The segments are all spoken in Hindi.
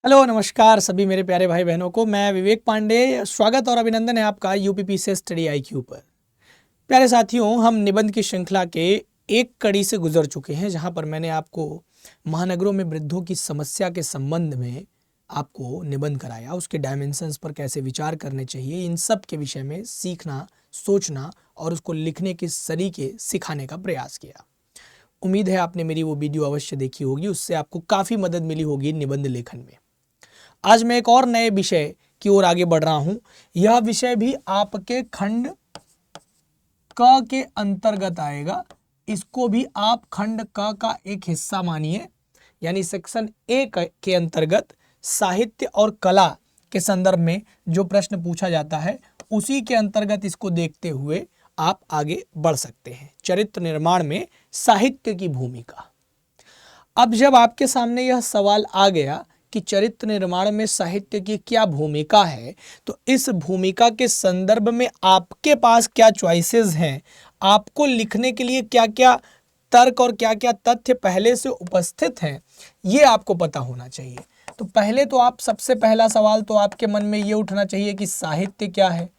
हेलो नमस्कार सभी मेरे प्यारे भाई बहनों को। मैं विवेक पांडे, स्वागत और अभिनंदन है आपका यूपीपी से स्टडी आईक्यू पर। प्यारे साथियों, हम निबंध की श्रृंखला के एक कड़ी से गुजर चुके हैं, जहां पर मैंने आपको महानगरों में वृद्धों की समस्या के संबंध में आपको निबंध कराया, उसके डायमेंशंस पर कैसे विचार करने चाहिए, इन सब के विषय में सीखना, सोचना और उसको लिखने के सलीके सिखाने का प्रयास किया। उम्मीद है आपने मेरी वो वीडियो अवश्य देखी होगी, उससे आपको काफ़ी मदद मिली होगी निबंध लेखन में। आज मैं एक और नए विषय की ओर आगे बढ़ रहा हूं। यह विषय भी आपके खंड क के अंतर्गत आएगा। इसको भी आप खंड क का एक हिस्सा मानिए, यानी सेक्शन ए के अंतर्गत साहित्य और कला के संदर्भ में जो प्रश्न पूछा जाता है, उसी के अंतर्गत इसको देखते हुए आप आगे बढ़ सकते हैं। चरित्र निर्माण में साहित्य की भूमिका। अब जब आपके सामने यह सवाल आ गया कि चरित्र निर्माण में साहित्य की क्या भूमिका है, तो इस भूमिका के संदर्भ में आपके पास क्या चॉइसेस हैं, आपको लिखने के लिए क्या क्या तर्क और क्या क्या तथ्य पहले से उपस्थित हैं, ये आपको पता होना चाहिए। तो पहले तो आप सबसे पहला सवाल तो आपके मन में ये उठना चाहिए कि साहित्य क्या है।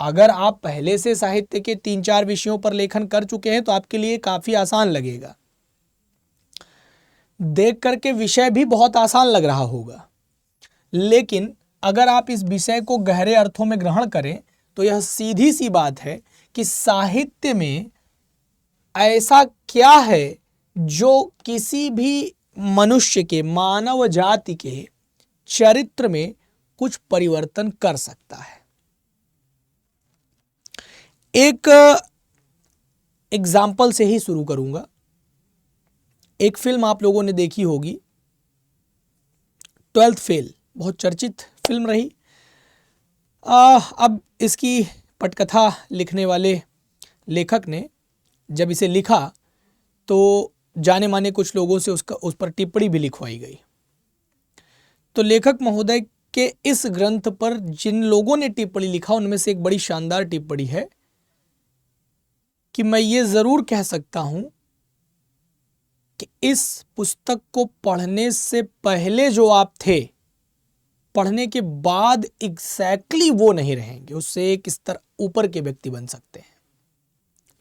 अगर आप पहले से साहित्य के 3-4 विषयों पर लेखन कर चुके हैं तो आपके लिए काफ़ी आसान लगेगा, देख करके विषय भी बहुत आसान लग रहा होगा। लेकिन अगर आप इस विषय को गहरे अर्थों में ग्रहण करें तो यह सीधी सी बात है कि साहित्य में ऐसा क्या है जो किसी भी मनुष्य के, मानव जाति के चरित्र में कुछ परिवर्तन कर सकता है। एक एग्जाम्पल से ही शुरू करूंगा। एक फिल्म आप लोगों ने देखी होगी, 12th फेल, बहुत चर्चित फिल्म रही। अब इसकी पटकथा लिखने वाले लेखक ने जब इसे लिखा तो जाने माने कुछ लोगों से उस पर टिप्पणी भी लिखवाई गई। तो लेखक महोदय के इस ग्रंथ पर जिन लोगों ने टिप्पणी लिखा, उनमें से एक बड़ी शानदार टिप्पणी है कि मैं ये जरूर कह सकता हूं कि इस पुस्तक को पढ़ने से पहले जो आप थे, पढ़ने के बाद एग्जैक्टली वो नहीं रहेंगे, उससे एक स्तर ऊपर के व्यक्ति बन सकते हैं।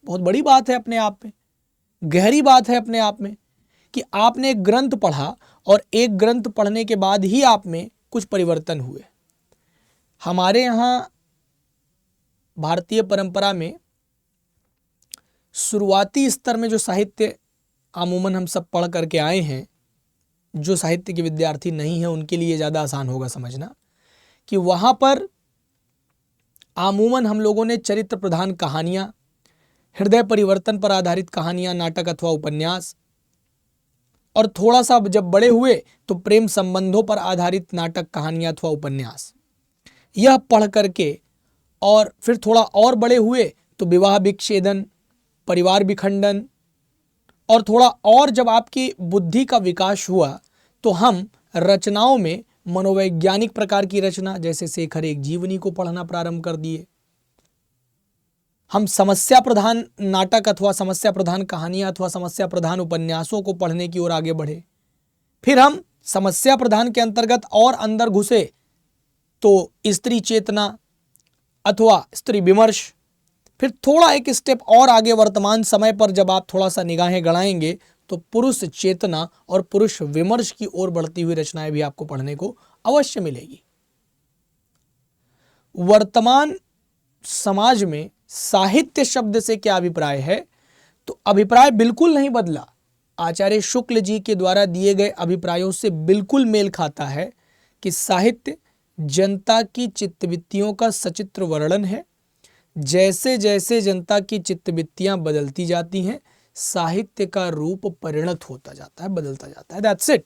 बहुत बड़ी बात है अपने आप में, गहरी बात है अपने आप में कि आपने एक ग्रंथ पढ़ा और एक ग्रंथ पढ़ने के बाद ही आप में कुछ परिवर्तन हुए। हमारे यहाँ भारतीय परंपरा में शुरुआती स्तर में जो साहित्य अमूमन हम सब पढ़ करके आए हैं, जो साहित्य के विद्यार्थी नहीं हैं उनके लिए ज़्यादा आसान होगा समझना कि वहाँ पर अमूमन हम लोगों ने चरित्र प्रधान कहानियाँ, हृदय परिवर्तन पर आधारित कहानियाँ, नाटक अथवा उपन्यास, और थोड़ा सा जब बड़े हुए तो प्रेम संबंधों पर आधारित नाटक, कहानियाँ अथवा उपन्यास, यह पढ़ करके और फिर थोड़ा और बड़े हुए तो विवाह विच्छेदन, परिवार विखंडन, और थोड़ा और जब आपकी बुद्धि का विकास हुआ तो हम रचनाओं में मनोवैज्ञानिक प्रकार की रचना जैसे शेखर एक जीवनी को पढ़ना प्रारंभ कर दिए। हम समस्या प्रधान नाटक अथवा समस्या प्रधान कहानियां अथवा समस्या प्रधान उपन्यासों को पढ़ने की ओर आगे बढ़े। फिर हम समस्या प्रधान के अंतर्गत और अंदर घुसे तो स्त्री चेतना अथवा स्त्री विमर्श। फिर थोड़ा एक स्टेप और आगे वर्तमान समय पर जब आप थोड़ा सा निगाहें गड़ाएंगे तो पुरुष चेतना और पुरुष विमर्श की ओर बढ़ती हुई रचनाएं भी आपको पढ़ने को अवश्य मिलेगी। वर्तमान समाज में साहित्य शब्द से क्या अभिप्राय है, तो अभिप्राय बिल्कुल नहीं बदला। आचार्य शुक्ल जी के द्वारा दिए गए अभिप्रायों से बिल्कुल मेल खाता है कि साहित्य जनता की चित्तवृत्तियों का सचित्र वर्णन है। जैसे जैसे जनता की चित्तवृत्तियां बदलती जाती हैं, साहित्य का रूप परिणत होता जाता है, बदलता जाता है। That's it.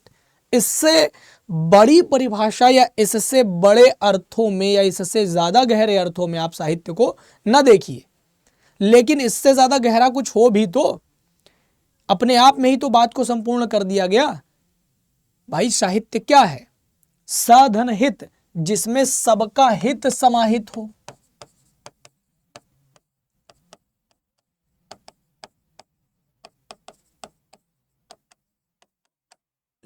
इससे बड़ी परिभाषा या इससे बड़े अर्थों में या इससे ज्यादा गहरे अर्थों में आप साहित्य को न देखिए। लेकिन इससे ज्यादा गहरा कुछ हो भी तो अपने आप में ही तो बात को संपूर्ण कर दिया गया। भाई साहित्य क्या है? साधन हित, जिसमें सबका हित समाहित हो।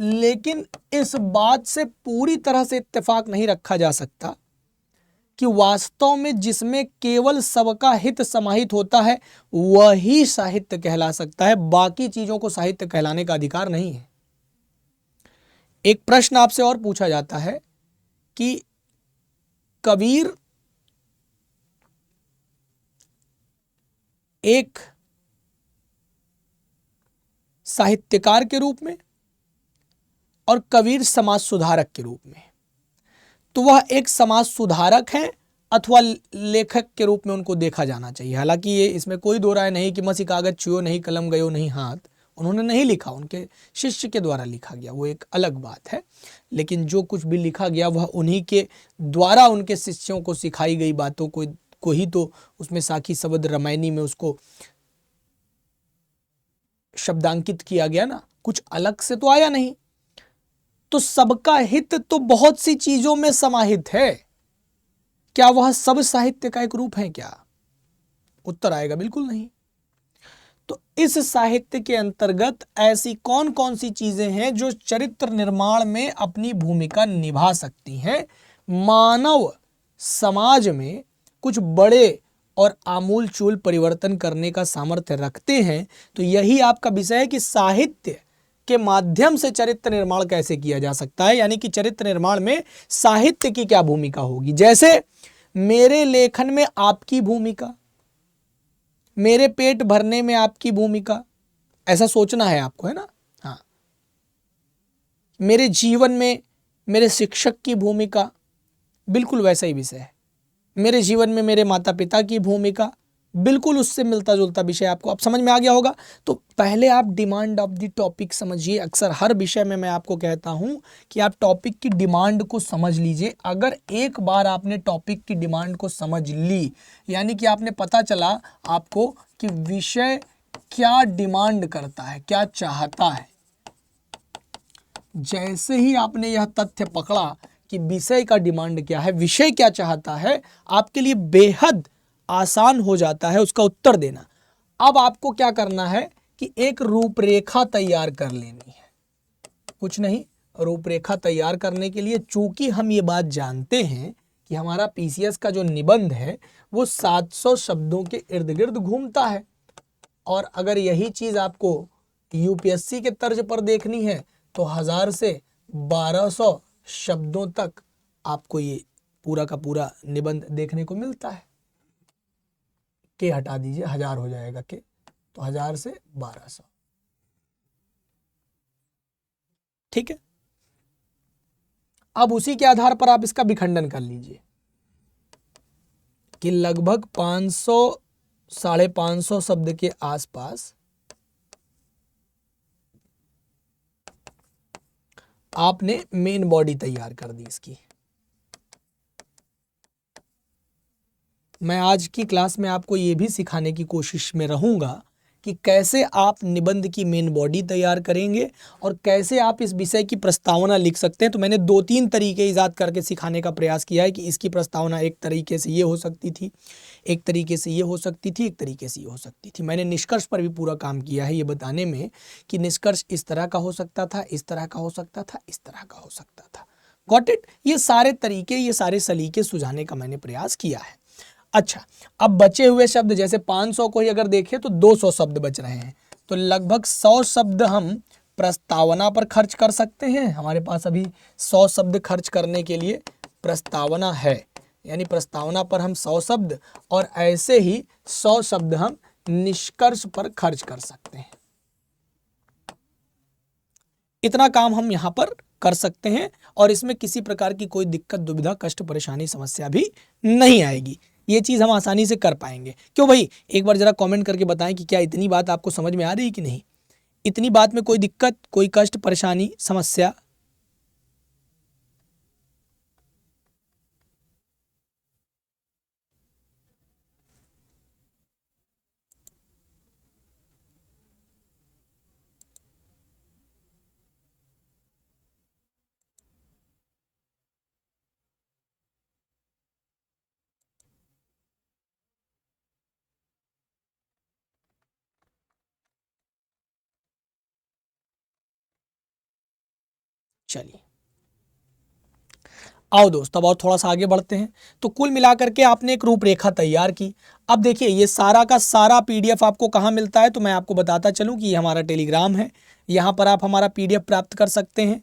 लेकिन इस बात से पूरी तरह से इत्तेफाक नहीं रखा जा सकता कि वास्तव में जिसमें केवल सबका हित समाहित होता है वही साहित्य कहला सकता है, बाकी चीजों को साहित्य कहलाने का अधिकार नहीं है। एक प्रश्न आपसे और पूछा जाता है कि कबीर एक साहित्यकार के रूप में और कबीर समाज सुधारक के रूप में, तो वह एक समाज सुधारक है अथवा लेखक के रूप में उनको देखा जाना चाहिए। हालांकि ये इसमें कोई दो राय नहीं कि मसी कागज छुओ नहीं कलम गयो नहीं हाथ, उन्होंने नहीं लिखा, उनके शिष्य के द्वारा लिखा गया, वो एक अलग बात है। लेकिन जो कुछ भी लिखा गया वह उन्हीं के द्वारा उनके शिष्यों को सिखाई गई बातों को ही तो उसमें साखी शब्द रामायणी में उसको शब्दांकित किया गया ना, कुछ अलग से तो आया नहीं। तो सबका हित तो बहुत सी चीजों में समाहित है, क्या वह सब साहित्य का एक रूप है क्या? उत्तर आएगा बिल्कुल नहीं। तो इस साहित्य के अंतर्गत ऐसी कौन कौन सी चीजें हैं जो चरित्र निर्माण में अपनी भूमिका निभा सकती हैं, मानव समाज में कुछ बड़े और आमूल चूल परिवर्तन करने का सामर्थ्य रखते हैं। तो यही आपका विषय है कि साहित्य के माध्यम से चरित्र निर्माण कैसे किया जा सकता है, यानी कि चरित्र निर्माण में साहित्य की क्या भूमिका होगी। जैसे मेरे लेखन में आपकी भूमिका, मेरे पेट भरने में आपकी भूमिका, ऐसा सोचना है आपको, है ना। हाँ, मेरे जीवन में मेरे शिक्षक की भूमिका, बिल्कुल वैसा ही विषय है। मेरे जीवन में मेरे माता पिता की भूमिका, बिल्कुल उससे मिलता जुलता विषय आपको अब समझ में आ गया होगा। तो पहले आप डिमांड ऑफ द टॉपिक समझिए। अक्सर हर विषय में मैं आपको कहता हूं कि आप टॉपिक की डिमांड को समझ लीजिए। अगर एक बार आपने टॉपिक की डिमांड को समझ ली, यानी कि आपने पता चला आपको कि विषय क्या डिमांड करता है, क्या चाहता है, जैसे ही आपने यह तथ्य पकड़ा कि विषय का डिमांड क्या है, विषय क्या चाहता है, आपके लिए बेहद आसान हो जाता है उसका उत्तर देना। अब आपको क्या करना है कि एक रूपरेखा तैयार कर लेनी है, कुछ नहीं, रूपरेखा तैयार करने के लिए चूंकि हम ये बात जानते हैं कि हमारा पीसीएस का जो निबंध है वो 700 शब्दों के इर्द गिर्द घूमता है, और अगर यही चीज आपको यूपीएससी के तर्ज पर देखनी है तो 1000 से 1200 शब्दों तक आपको ये पूरा का पूरा निबंध देखने को मिलता है। के हटा दीजिए, 1000 हो जाएगा के, तो 1000 से 1200, ठीक है। अब उसी के आधार पर आप इसका विखंडन कर लीजिए कि लगभग 500 550 शब्द के आसपास आपने मेन बॉडी तैयार कर दी इसकी। मैं आज की क्लास में आपको ये भी सिखाने की कोशिश में रहूंगा कि कैसे आप निबंध की मेन बॉडी तैयार करेंगे और कैसे आप इस विषय की प्रस्तावना लिख सकते हैं। तो मैंने 2-3 तरीके ईजाद करके सिखाने का प्रयास किया है कि इसकी प्रस्तावना एक तरीके से ये हो सकती थी, एक तरीके से ये हो सकती थी, एक तरीके से ये हो सकती थी। मैंने निष्कर्ष पर भी पूरा काम किया है ये बताने में कि निष्कर्ष इस तरह का हो सकता था, इस तरह का हो सकता था, इस तरह का हो सकता था। Got it. ये सारे तरीके, ये सारे सलीके सुझाने का मैंने प्रयास किया है। अच्छा, अब बचे हुए शब्द जैसे 500 को ही अगर देखें तो 200 शब्द बच रहे हैं, तो लगभग 100 शब्द हम प्रस्तावना पर खर्च कर सकते हैं। हमारे पास अभी 100 शब्द खर्च करने के लिए प्रस्तावना है, यानी प्रस्तावना पर हम 100 शब्द, और ऐसे ही 100 शब्द हम निष्कर्ष पर खर्च कर सकते हैं। इतना काम हम यहां पर कर सकते हैं और इसमें किसी प्रकार की कोई दिक्कत, दुविधा, कष्ट, परेशानी, समस्या भी नहीं आएगी। ये चीज हम आसानी से कर पाएंगे। क्यों भाई, एक बार जरा कमेंट करके बताएं कि क्या इतनी बात आपको समझ में आ रही है कि नहीं, इतनी बात में कोई दिक्कत, कोई कष्ट, परेशानी, समस्या। चलिए आओ दोस्त, अब और थोड़ा सा आगे बढ़ते हैं। तो कुल मिलाकर के आपने एक रूपरेखा तैयार की। अब देखिए ये सारा का सारा पीडीएफ आपको कहाँ मिलता है, तो मैं आपको बताता चलूँ कि ये हमारा टेलीग्राम है। यहाँ पर आप हमारा पीडीएफ प्राप्त कर सकते हैं।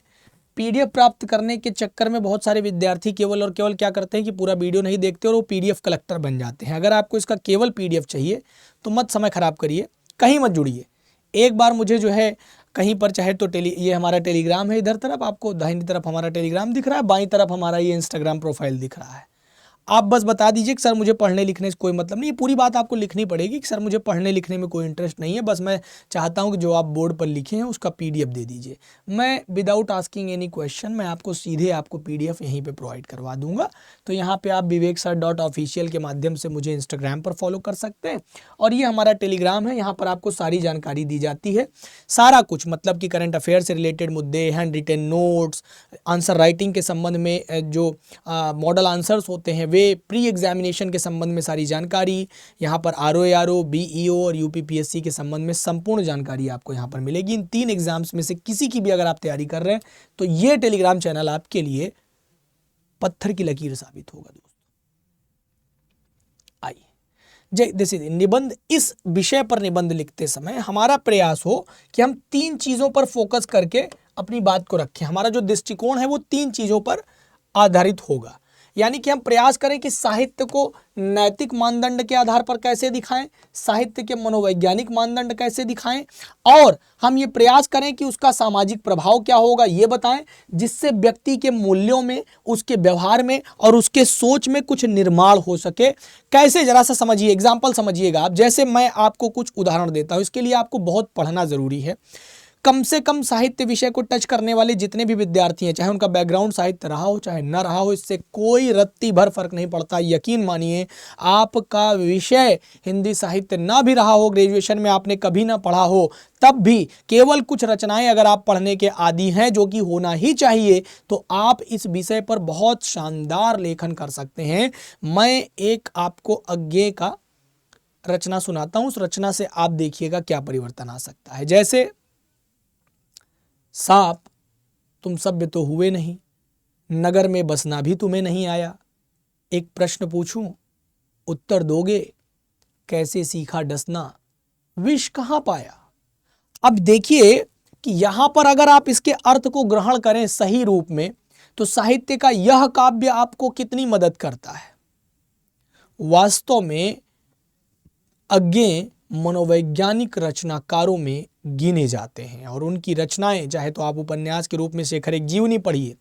पीडीएफ प्राप्त करने के चक्कर में बहुत सारे विद्यार्थी केवल और केवल क्या करते हैं कि पूरा वीडियो नहीं देखते और वो पीडीएफ कलेक्टर बन जाते हैं। अगर आपको इसका केवल पीडीएफ चाहिए तो मत समय खराब करिए, कहीं मत जुड़िए। एक बार मुझे जो है कहीं पर चाहे तो ये हमारा टेलीग्राम है, इधर तरफ आपको दाहिनी तरफ हमारा टेलीग्राम दिख रहा है, बाईं तरफ हमारा ये इंस्टाग्राम प्रोफाइल दिख रहा है। आप बस बता दीजिए कि सर मुझे पढ़ने लिखने से कोई मतलब नहीं। ये पूरी बात आपको लिखनी पड़ेगी कि सर मुझे पढ़ने लिखने में कोई इंटरेस्ट नहीं है, बस मैं चाहता हूं कि जो आप बोर्ड पर लिखे हैं उसका पीडीएफ दे दीजिए। मैं विदाउट आस्किंग एनी क्वेश्चन मैं आपको सीधे आपको पीडीएफ यहीं पे प्रोवाइड करवा दूंगा। तो यहाँ पे आप viveksir.official के माध्यम से मुझे इंस्टाग्राम पर फॉलो कर सकते हैं और ये हमारा टेलीग्राम है। यहाँ पर आपको सारी जानकारी दी जाती है, सारा कुछ, मतलब कि करंट अफेयर से रिलेटेड मुद्दे, hand retain notes, answer writing के संबंध में जो मॉडल आंसर्स होते हैं वे, प्री एग्जामिनेशन के संबंध में सारी जानकारी, यहाँ पर आरओ, बीईओ और यूपीपीएससी के संबंध में संपूर्ण जानकारी आपको यहाँ पर मिलेगी। इन 3 एग्जाम्स में से किसी की भी अगर आप तैयारी कर रहे हैं तो ये टेलीग्राम चैनल आपके लिए पत्थर की लकीर साबित होगा दोस्त। आइए जैसे निबंध, इस विषय पर निबंध लिखते समय हमारा प्रयास हो कि हम 3 चीजों पर फोकस करके अपनी बात को रखें। हमारा जो दृष्टिकोण है वो 3 चीजों पर आधारित होगा। यानी कि हम प्रयास करें कि साहित्य को नैतिक मानदंड के आधार पर कैसे दिखाएं, साहित्य के मनोवैज्ञानिक मानदंड कैसे दिखाएं, और हम ये प्रयास करें कि उसका सामाजिक प्रभाव क्या होगा ये बताएं, जिससे व्यक्ति के मूल्यों में, उसके व्यवहार में और उसके सोच में कुछ निर्माण हो सके। कैसे, जरा सा समझिए, एग्जाम्पल समझिएगा आप। जैसे मैं आपको कुछ उदाहरण देता हूं, इसके लिए आपको बहुत पढ़ना जरूरी है। कम से कम साहित्य विषय को टच करने वाले जितने भी विद्यार्थी हैं, चाहे उनका बैकग्राउंड साहित्य रहा हो चाहे न रहा हो, इससे कोई रत्ती भर फर्क नहीं पड़ता। यकीन मानिए, आपका विषय हिंदी साहित्य ना भी रहा हो, ग्रेजुएशन में आपने कभी ना पढ़ा हो, तब भी केवल कुछ रचनाएं अगर आप पढ़ने के आदी हैं, जो कि होना ही चाहिए, तो आप इस विषय पर बहुत शानदार लेखन कर सकते हैं। मैं एक आपको अज्ञेय का रचना सुनाता हूं, उस रचना से आप देखिएगा क्या परिवर्तन आ सकता है। जैसे, सांप तुम सभ्य तो हुए नहीं, नगर में बसना भी तुम्हें नहीं आया, एक प्रश्न पूछूं उत्तर दोगे, कैसे सीखा डसना, विष कहां पाया। अब देखिए कि यहां पर अगर आप इसके अर्थ को ग्रहण करें सही रूप में, तो साहित्य का यह काव्य आपको कितनी मदद करता है। वास्तव में अज्ञेय मनोवैज्ञानिक रचनाकारों में गिने जाते हैं और उनकी रचनाएं, चाहे तो आप उपन्यास के रूप में शेखर एक जीवनी पढ़िए,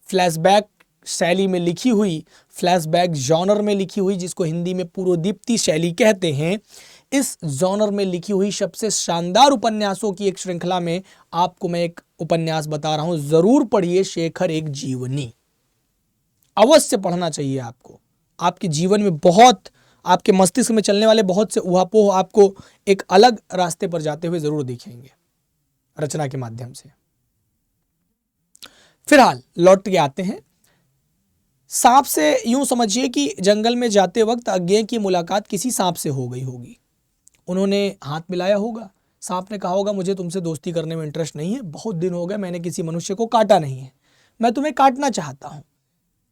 फ्लैशबैक शैली में लिखी हुई, फ्लैशबैक जॉनर में लिखी हुई, जिसको हिंदी में पूर्वदीप्ति शैली कहते हैं, इस जॉनर में लिखी हुई सबसे शानदार उपन्यासों की एक श्रृंखला में आपको मैं एक उपन्यास बता रहा हूं, जरूर पढ़िए, शेखर एक जीवनी। अवश्य पढ़ना चाहिए आपको। आपके जीवन में बहुत, आपके मस्तिष्क में चलने वाले बहुत से उहापोह आपको एक अलग रास्ते पर जाते हुए जरूर दिखेंगे रचना के माध्यम से। फिलहाल लौट के आते हैं। सांप से यूं समझिए कि जंगल में जाते वक्त अज्ञेय की मुलाकात किसी सांप से हो गई होगी। उन्होंने हाथ मिलाया होगा, सांप ने कहा होगा मुझे तुमसे दोस्ती करने में इंटरेस्ट नहीं है, बहुत दिन हो गए मैंने किसी मनुष्य को काटा नहीं है, मैं तुम्हें काटना चाहता हूं।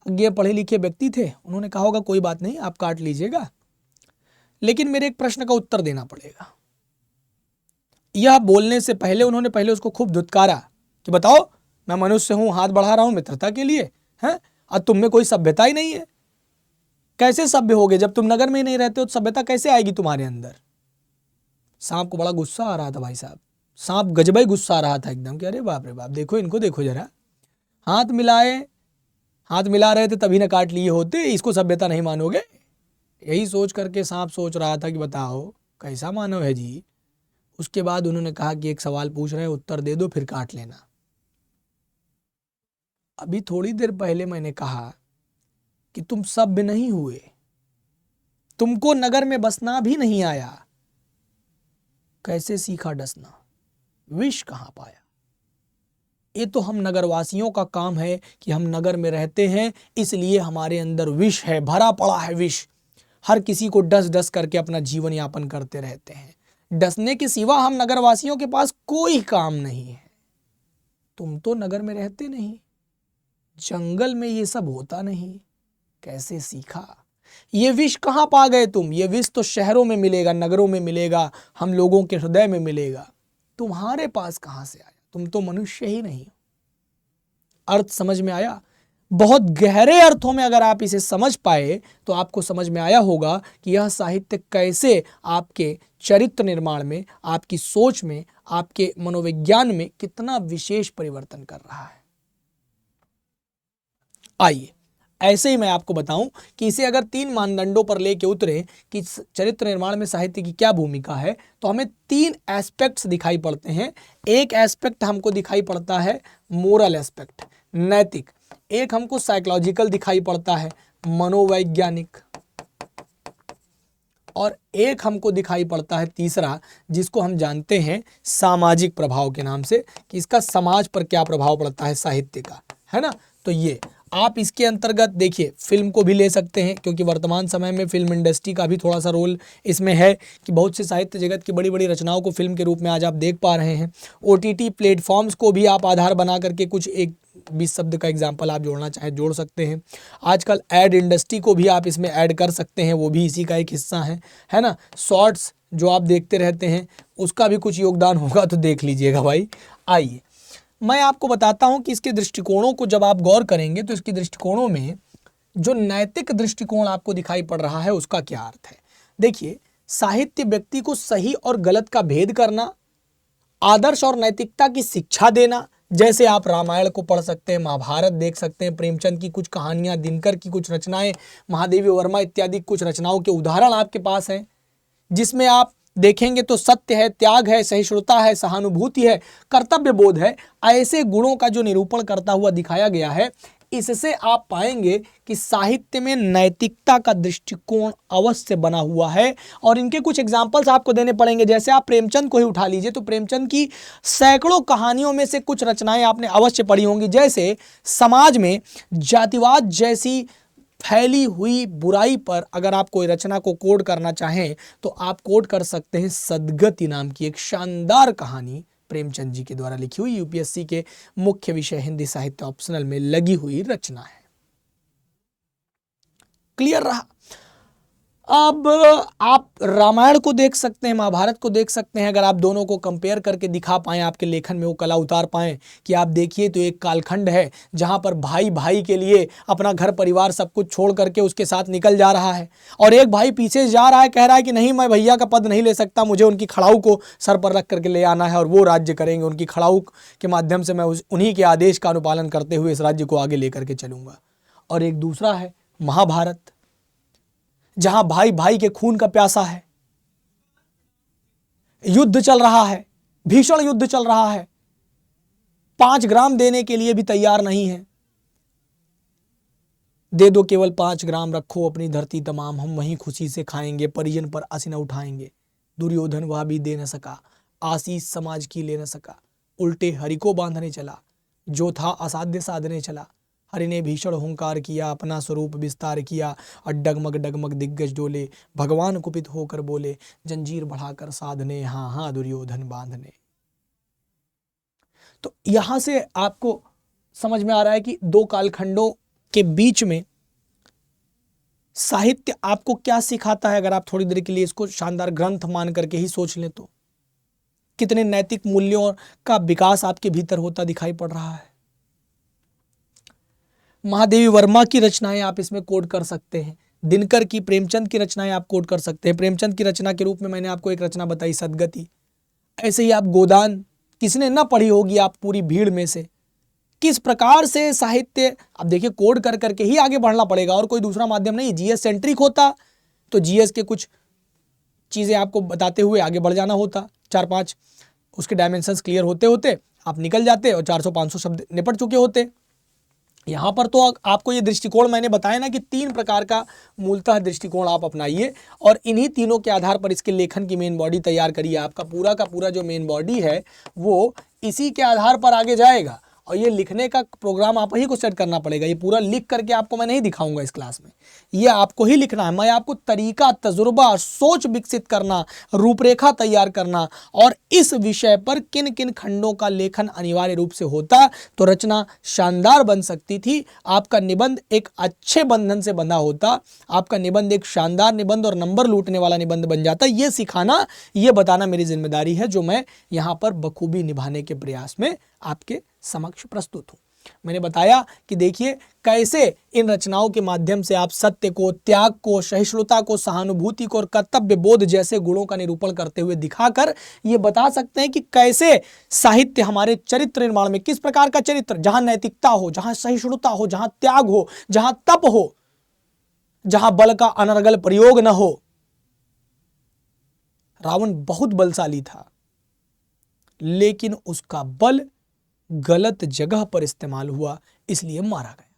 अज्ञेय पढ़े लिखे व्यक्ति थे, उन्होंने कहा होगा कोई बात नहीं, आप काट लीजिएगा, लेकिन मेरे एक प्रश्न का उत्तर देना पड़ेगा। यह बोलने से पहले उन्होंने पहले उसको खूब धुतकारा कि बताओ, मैं मनुष्य हूं, हाथ बढ़ा रहा हूं मित्रता के लिए, हैं, और तुम में कोई सभ्यता ही नहीं है। कैसे सभ्य होगे जब तुम नगर में ही नहीं रहते हो, तो सभ्यता कैसे आएगी तुम्हारे अंदर। सांप को बड़ा गुस्सा आ रहा था भाई साहब, सांप गजबई गुस्सा आ रहा था एकदम कि अरे बाप रे बाप, देखो इनको, देखो जरा, हाथ मिलाए, हाथ मिला रहे थे तभी ना काट लिए होते, इसको सभ्यता नहीं मानोगे। यही सोच करके सांप सोच रहा था कि बताओ कैसा मानव है जी। उसके बाद उन्होंने कहा कि एक सवाल पूछ रहे हैं, उत्तर दे दो फिर काट लेना। अभी थोड़ी देर पहले मैंने कहा कि तुम सभ्य नहीं हुए, तुमको नगर में बसना भी नहीं आया, कैसे सीखा डसना, विष कहां पाया। ये तो हम नगरवासियों का काम है कि हम नगर में रहते हैं, इसलिए हमारे अंदर विष है, भरा पड़ा है विष। हर किसी को डस डस करके अपना जीवन यापन करते रहते हैं। डसने के सिवा हम नगरवासियों के पास कोई काम नहीं है। तुम तो नगर में रहते नहीं, जंगल में ये सब होता नहीं, कैसे सीखा? ये विष कहाँ पा गए तुम? ये विष तो शहरों में मिलेगा, नगरों में मिलेगा, हम लोगों के हृदय में मिलेगा, तुम्हारे पास कहाँ से आया? तुम तो मनुष्य ही नहीं हो। अर्थ समझ में आया? बहुत गहरे अर्थों में अगर आप इसे समझ पाए तो आपको समझ में आया होगा कि यह साहित्य कैसे आपके चरित्र निर्माण में, आपकी सोच में, आपके मनोविज्ञान में कितना विशेष परिवर्तन कर रहा है। आइए ऐसे ही मैं आपको बताऊं कि इसे अगर 3 मानदंडों पर लेके उतरे कि चरित्र निर्माण में साहित्य की क्या भूमिका है, तो हमें 3 एस्पेक्ट्स दिखाई पड़ते हैं। एक एस्पेक्ट हमको दिखाई पड़ता है मोरल एस्पेक्ट, नैतिक। एक हमको साइकोलॉजिकल दिखाई पड़ता है, मनोवैज्ञानिक। और एक हमको दिखाई पड़ता है तीसरा, जिसको हम जानते हैं सामाजिक प्रभाव के नाम से, कि इसका समाज पर क्या प्रभाव पड़ता है साहित्य का, है ना। तो ये आप इसके अंतर्गत देखिए, फिल्म को भी ले सकते हैं, क्योंकि वर्तमान समय में फिल्म इंडस्ट्री का भी थोड़ा सा रोल इसमें है कि बहुत से साहित्य जगत की बड़ी बड़ी रचनाओं को फिल्म के रूप में आज आप देख पा रहे हैं। OTT प्लेटफॉर्म्स को भी आप आधार बना करके कुछ 1-20 शब्द का एग्जाम्पल आप जोड़ना चाहें जोड़ सकते हैं। आजकल एड इंडस्ट्री को भी आप इसमें ऐड कर सकते हैं, वो भी इसी का एक हिस्सा है ना। शॉर्ट्स जो आप देखते रहते हैं उसका भी कुछ योगदान होगा, तो देख लीजिएगा भाई। आइए मैं आपको बताता हूं कि इसके दृष्टिकोणों को जब आप गौर करेंगे तो इसके दृष्टिकोणों में जो नैतिक दृष्टिकोण आपको दिखाई पड़ रहा है उसका क्या अर्थ है। देखिए, साहित्य व्यक्ति को सही और गलत का भेद करना, आदर्श और नैतिकता की शिक्षा देना, जैसे आप रामायण को पढ़ सकते हैं, महाभारत देख सकते हैं, प्रेमचंद की कुछ कहानियां, दिनकर की कुछ रचनाएं, महादेवी वर्मा इत्यादि कुछ रचनाओं के उदाहरण आपके पास हैं, जिसमें आप देखेंगे तो सत्य है, त्याग है, सहिष्णुता है, सहानुभूति है, कर्तव्य बोध है, ऐसे गुणों का जो निरूपण करता हुआ दिखाया गया है। इससे आप पाएंगे कि साहित्य में नैतिकता का दृष्टिकोण अवश्य बना हुआ है। और इनके कुछ एग्जाम्पल्स आपको देने पड़ेंगे। जैसे आप प्रेमचंद को ही उठा लीजिए, तो प्रेमचंद की सैकड़ों कहानियों में से कुछ रचनाएं आपने अवश्य पढ़ी होंगी। जैसे समाज में जातिवाद जैसी फैली हुई बुराई पर अगर आप कोई रचना को कोड करना चाहें तो आप कोड कर सकते हैं सदगति नाम की एक शानदार कहानी, प्रेमचंद जी के द्वारा लिखी हुई, यूपीएससी के मुख्य विषय हिंदी साहित्य ऑप्शनल में लगी हुई रचना है। क्लियर रहा? अब आप रामायण को देख सकते हैं, महाभारत को देख सकते हैं। अगर आप दोनों को कंपेयर करके दिखा पाएं, आपके लेखन में वो कला उतार पाएं कि आप देखिए तो एक कालखंड है जहां पर भाई भाई के लिए अपना घर परिवार सब कुछ छोड़ करके उसके साथ निकल जा रहा है, और एक भाई पीछे जा रहा है, कह रहा है कि नहीं, मैं भैया का पद नहीं ले सकता, मुझे उनकी खड़ाऊ को सर पर रख करके ले आना है और वो राज्य करेंगे, उनकी खड़ाऊ के माध्यम से मैं उन्हीं के आदेश का अनुपालन करते हुए इस राज्य को आगे लेकर के चलूंगा। और एक दूसरा है महाभारत, जहां भाई भाई के खून का प्यासा है, युद्ध चल रहा है, भीषण युद्ध चल रहा है, 5 ग्राम देने के लिए भी तैयार नहीं है। दे दो केवल 5 ग्राम, रखो अपनी धरती तमाम, हम वहीं खुशी से खाएंगे, परिजन पर आसीना उठाएंगे। दुर्योधन वह भी दे न सका, आशीष समाज की ले न सका, उल्टे हरि को बांधने चला, जो था असाध्य साधने चला। हरि ने भीषण हुंकार किया, अपना स्वरूप विस्तार किया, और डगमग डगमग दिग्गज डोले, भगवान कुपित होकर बोले, जंजीर बढ़ाकर साधने, हाँ हाँ दुर्योधन बांधने। तो यहां से आपको समझ में आ रहा है कि 2 कालखंडों के बीच में साहित्य आपको क्या सिखाता है। अगर आप थोड़ी देर के लिए इसको शानदार ग्रंथ मान करके ही सोच लें तो कितने नैतिक मूल्यों का विकास आपके भीतर होता दिखाई पड़ रहा है। महादेवी वर्मा की रचनाएं आप इसमें कोड कर सकते हैं, दिनकर की, प्रेमचंद की रचनाएं आप कोड कर सकते हैं। प्रेमचंद की रचना के रूप में मैंने आपको एक रचना बताई सदगति। ऐसे ही आप गोदान, किसने ना पढ़ी होगी आप पूरी भीड़ में से। किस प्रकार से साहित्य, अब देखिए कोड कर करके ही आगे बढ़ना पड़ेगा और कोई दूसरा माध्यम नहीं। जीएस सेंट्रिक होता तो जीएस के कुछ चीजें आपको बताते हुए आगे बढ़ जाना होता, 4-5 उसके डायमेंशंस क्लियर होते होते आप निकल जाते और 400-500 शब्द निपट चुके होते। यहाँ पर तो आपको ये दृष्टिकोण मैंने बताया ना कि 3 प्रकार का मूलतः दृष्टिकोण आप अपनाइए और इन्हीं तीनों के आधार पर इसके लेखन की मेन बॉडी तैयार करिए। आपका पूरा का पूरा जो मेन बॉडी है वो इसी के आधार पर आगे जाएगा और ये लिखने का प्रोग्राम आप ही को सेट करना पड़ेगा। ये पूरा लिख करके आपको मैं नहीं दिखाऊंगा इस क्लास में, ये आपको ही लिखना है। मैं आपको तरीका, तजुर्बा, सोच विकसित करना, रूपरेखा तैयार करना और इस विषय पर किन किन खंडों का लेखन अनिवार्य रूप से होता तो रचना शानदार बन सकती थी। आपका निबंध एक अच्छे बंधन से बंधा होता, आपका निबंध एक शानदार निबंध और नंबर लूटने वाला निबंध बन जाता। ये सिखाना, ये बताना मेरी जिम्मेदारी है, जो मैं यहां पर बखूबी निभाने के प्रयास में आपके समक्ष प्रस्तुत हूं। मैंने बताया कि देखिए कैसे इन रचनाओं के माध्यम से आप सत्य को, त्याग को, सहिष्णुता को, सहानुभूति को और कर्तव्य बोध जैसे गुणों का निरूपण करते हुए दिखाकर ये बता सकते हैं कि कैसे साहित्य हमारे चरित्र निर्माण में, किस प्रकार का चरित्र, जहां नैतिकता हो, जहां सहिष्णुता हो, जहां त्याग हो, जहां तप हो, जहां बल का अनर्गल प्रयोग न हो। रावण बहुत बलशाली था, लेकिन उसका बल गलत जगह पर इस्तेमाल हुआ, इसलिए मारा गया।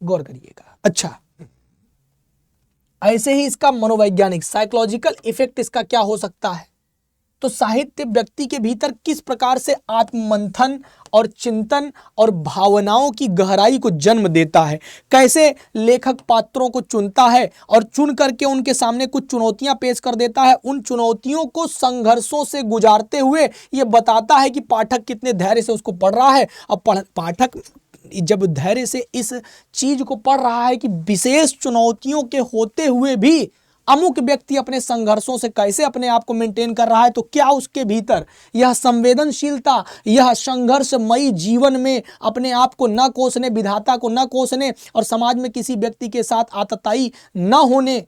गौर करिएगा। अच्छा, ऐसे ही इसका मनोवैज्ञानिक, साइकोलॉजिकल इफेक्ट इसका क्या हो सकता है? तो साहित्य व्यक्ति के भीतर किस प्रकार से आत्ममंथन और चिंतन और भावनाओं की गहराई को जन्म देता है, कैसे लेखक पात्रों को चुनता है और चुन करके उनके सामने कुछ चुनौतियां पेश कर देता है, उन चुनौतियों को संघर्षों से गुजारते हुए ये बताता है कि पाठक कितने धैर्य से उसको पढ़ रहा है। और पाठक जब धैर्य से इस चीज को पढ़ रहा है कि विशेष चुनौतियों के होते हुए भी अमुक व्यक्ति अपने संघर्षों से कैसे अपने आप को मेंटेन कर रहा है, तो क्या उसके भीतर यह संवेदनशीलता, यह संघर्षमयी जीवन में अपने आप को न कोसने, विधाता को न कोसने और समाज में किसी व्यक्ति के साथ आतताई न होने